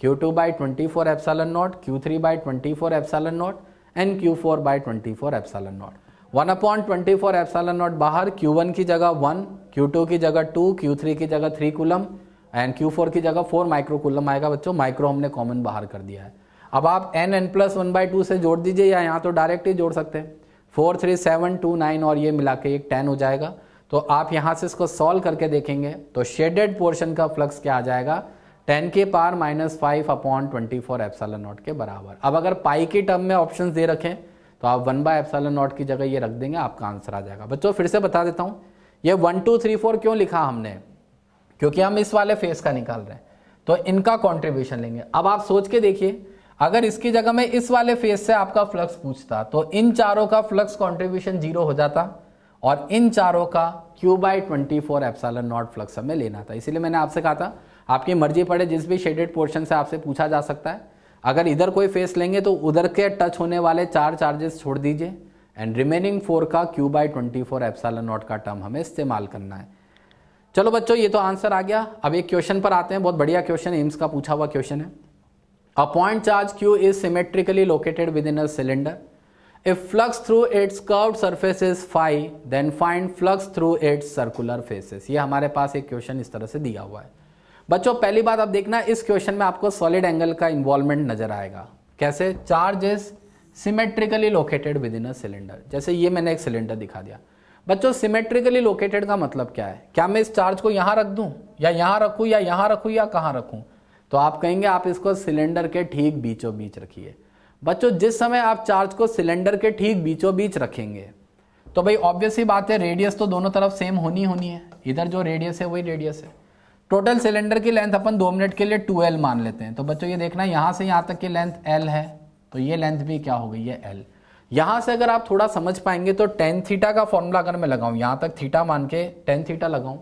Q2/24 epsilon not, Q3/24 epsilon nought and Q4/24 epsilon not. 1/24 epsilon nought बाहर, Q1 की जगह 1, Q2 की जगह 2, Q3 की जगह 3 कूलम एंड Q4 की जगह 4 माइक्रो कूलम आएगा। बच्चों माइक्रो हमने कॉमन बाहर कर दिया है। अब आप n+1/2 से जोड़ दीजिए या यहाँ तो डायरेक्ट ही जोड़ सकते हैं, 4, 3, 7, 2, 9 और ये मिला के एक 10 हो जाएगा। तो आप यहाँ से इसको सॉल्व करके देखेंगे तो शेडेड पोर्शन का फ्लक्स क्या आ जाएगा, 10⁻⁻5/24 एप्सिलॉन के बराबर। अब अगर पाई की टर्म में ऑप्शंस दे रखें तो आप 1/ε0 की जगह ये रख देंगे, आपका आंसर आ जाएगा। बच्चों फिर से बता देता हूँ, ये 1, 2, 3, 4 क्यों लिखा हमने, क्योंकि हम इस वाले फेस का निकाल रहे हैं तो इनका कंट्रीब्यूशन लेंगे। अब आप सोच के देखिए, अगर इसकी जगह में इस वाले फेस से आपका फ्लक्स पूछता तो इन चारों का फ्लक्स कंट्रीब्यूशन 0 हो जाता और इन चारों का Q/24 एप्सिलॉन फ्लक्स हमें लेना था। इसीलिए मैंने आपसे कहा था आपकी मर्जी पड़े, जिस भी शेडेड पोर्शन से आपसे पूछा जा सकता है, अगर इधर कोई फेस लेंगे तो उधर के टच होने वाले 4 चार्जेस छोड़ दीजिए एंड रिमेनिंग 4 का Q/24 एप्सिलॉन का टर्म हमें इस्तेमाल करना है। चलो बच्चों ये तो आंसर आ गया। अब एक क्वेश्चन पर आते हैं, बहुत बढ़िया क्वेश्चन, एम्स का पूछा हुआ क्वेश्चन है। A point charge Q is symmetrically located within a cylinder. If flux through its curved surface is phi, then find flux through its circular faces. ये हमारे पास एक क्वेश्चन इस तरह से दिया हुआ है। बच्चों पहली बात आप देखना, इस क्वेश्चन में आपको सॉलिड एंगल का इन्वॉल्वमेंट नजर आएगा। कैसे, charge is symmetrically located within a cylinder. जैसे ये मैंने एक सिलेंडर दिखा दिया। बच्चों सिमेट्रिकली लोकेटेड का मतलब क्या है, क्या मैं इस चार्ज को यहां रख दूं या यहां रखूं या यहां रखूं या कहां रखूं, तो आप कहेंगे आप इसको सिलेंडर के ठीक बीचों बीच रखिए। बच्चों जिस समय आप चार्ज को सिलेंडर के ठीक बीचों बीच रखेंगे तो भाई ऑब्वियस ही बात है, रेडियस तो दोनों तरफ सेम होनी है, इधर जो रेडियस है वही रेडियस है। टोटल सिलेंडर की लेंथ अपन 2 मिनट के लिए 2L मान लेते हैं। तो बच्चों ये देखना, यहां से यहां तक की लेंथ L है, तो ये लेंथ भी क्या हो गई है L। यहां से अगर आप थोड़ा समझ पाएंगे तो टेन थीटा का फॉर्मूला अगर मैं लगाऊं, यहां तक थीटा मान के टेन थीटा लगाऊं,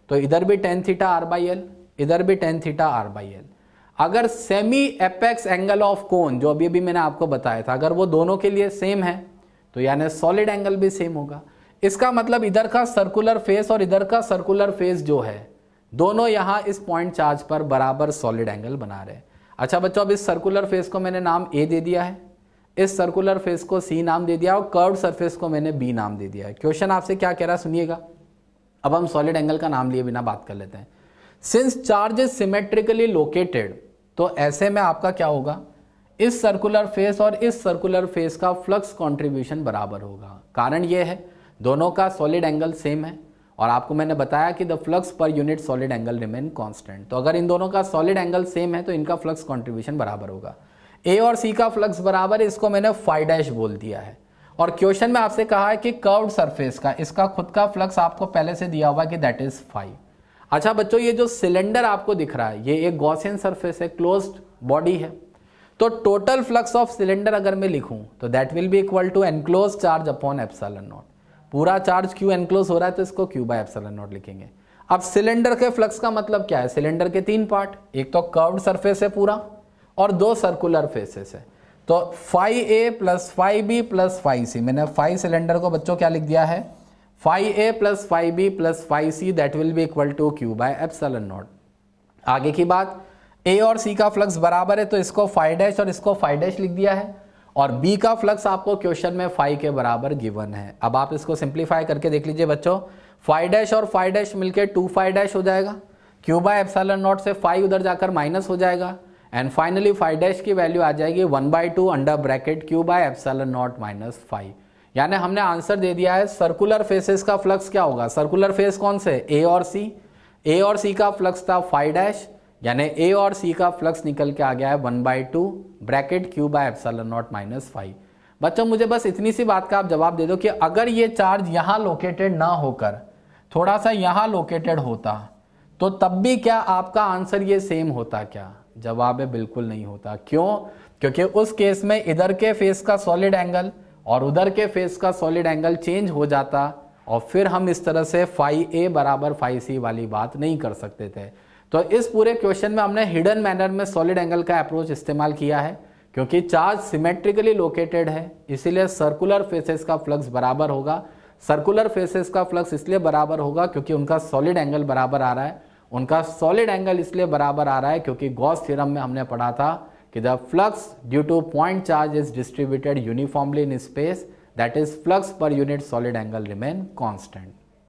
तो इधर भी टेन थीटा R/L, इधर भी टेन थीटा R/L। अगर semi apex angle of cone, जो अभी मैंने आपको बताया था, अगर वो दोनों के लिए सेम है तो यानी सॉलिड एंगल भी सेम होगा। इसका मतलब इधर का सर्कुलर फेस और इधर का सर्कुलर फेस जो है, दोनों यहां इस पॉइंट चार्ज पर बराबर सॉलिड एंगल बना रहे हैं। अच्छा बच्चों, अब इस सर्कुलर फेस को मैंने नाम A दे दिया है, इस सर्कुलर फेस को C नाम दे दिया और कर्व्ड सरफेस को मैंने B नाम दे दिया है। क्वेश्चन आपसे क्या कह रहा है सुनिएगा। अब हम सॉलिड एंगल का नाम लिए बिना बात कर लेते हैं। Since charge is symmetrically located, तो ऐसे में आपका क्या होगा, इस सर्कुलर फेस और इस सर्कुलर फेस का फ्लक्स कंट्रीब्यूशन बराबर होगा। कारण ये है दोनों का सॉलिड एंगल सेम है और आपको मैंने बताया कि the flux per unit solid angle remain constant. तो अगर इन दोनों का सॉलिड एंगल सेम है तो इनका फ्लक्स कंट्रीब्यूशन बराबर होगा। ए और सी का फ्लक्स बराबर है, इसको मैंने फाई डैश बोल दिया है। और क्वेश्चन में आपसे कहा है कि कर्व्ड सरफेस का इसका खुद का फ्लक्स आपको पहले से दिया हुआ कि दैट इज फाई। अच्छा बच्चों, ये जो सिलेंडर आपको दिख रहा है ये एक गॉसियन सरफेस है, क्लोज्ड बॉडी है। तो टोटल फ्लक्स ऑफ सिलेंडर अगर मैं लिखूं तो that will be equal to enclose charge upon epsilon nought. पूरा चार्ज क्यू एनक्लोज हो रहा है तो इसको क्यू बाय एप्सिलॉन नॉट लिखेंगे। अब सिलेंडर के फ्लक्स का मतलब क्या है, सिलेंडर के 3 पार्ट, एक तो कर्व्ड सरफेस है पूरा और 2 सर्कुलर फेसेस है। तो phi A plus phi B plus phi C, मैंने फाई सिलेंडर को बच्चों क्या लिख दिया है, phi A plus phi B plus phi C, that will be equal to Q by epsilon nought. आगे की बात, ए और सी का फ्लक्स बराबर है तो इसको फाई डैश और इसको फाई डैश लिख दिया है, और बी का फ्लक्स आपको क्वेश्चन में फाई के बराबर गिवन है। अब आप इसको सिंप्लीफाई करके देख लीजिए बच्चों, फाई डैश और फाई डैश मिलके 2 फाई डैश हो जाएगा, क्यू बाय एप्सिलॉन नॉट से फाई उधर जाकर माइनस हो जाएगा, एंड फाइनली फाई डैश की वैल्यू आ जाएगी 1/2 under bracket Q by epsilon nought minus phi. यानी हमने आंसर दे दिया है सर्कुलर फेसेस का फ्लक्स क्या होगा। सर्कुलर फेस कौन से, ए और सी, ए और सी का फ्लक्स था फाई डैश, यानी ए और सी का फ्लक्स निकल के आ गया है 1/2 bracket Q by epsilon nought minus phi. बच्चों मुझे बस इतनी सी बात का आप जवाब दे दो कि अगर ये चार्ज यहां लोकेटेड ना होकर थोड़ा सा यहां लोकेटेड होता तो तब भी क्या आपका आंसर ये सेम होता क्या। जवाब है बिल्कुल नहीं होता। क्यों, क्योंकि उस केस में इधर के फेस का सॉलिड एंगल और उधर के फेस का सॉलिड एंगल चेंज हो जाता और फिर हम इस तरह से फाई ए बराबर फाई सी वाली बात नहीं कर सकते थे। तो इस पूरे क्वेश्चन में हमने हिडन मैनर में सॉलिड एंगल का अप्रोच इस्तेमाल किया है, क्योंकि चार्ज सिमेट्रिकली लोकेटेड है इसीलिए सर्कुलर फेसेस का फ्लक्स बराबर होगा। सर्कुलर फेसेस का फ्लक्स इसलिए बराबर होगा क्योंकि उनका सॉलिड एंगल बराबर आ रहा है। उनका सॉलिड एंगल इसलिए बराबर आ रहा है क्योंकि गॉस थ्योरम में हमने पढ़ा था कि the flux due two point charge is distributed uniformly in space, that is flux per unit solid angle remain constant.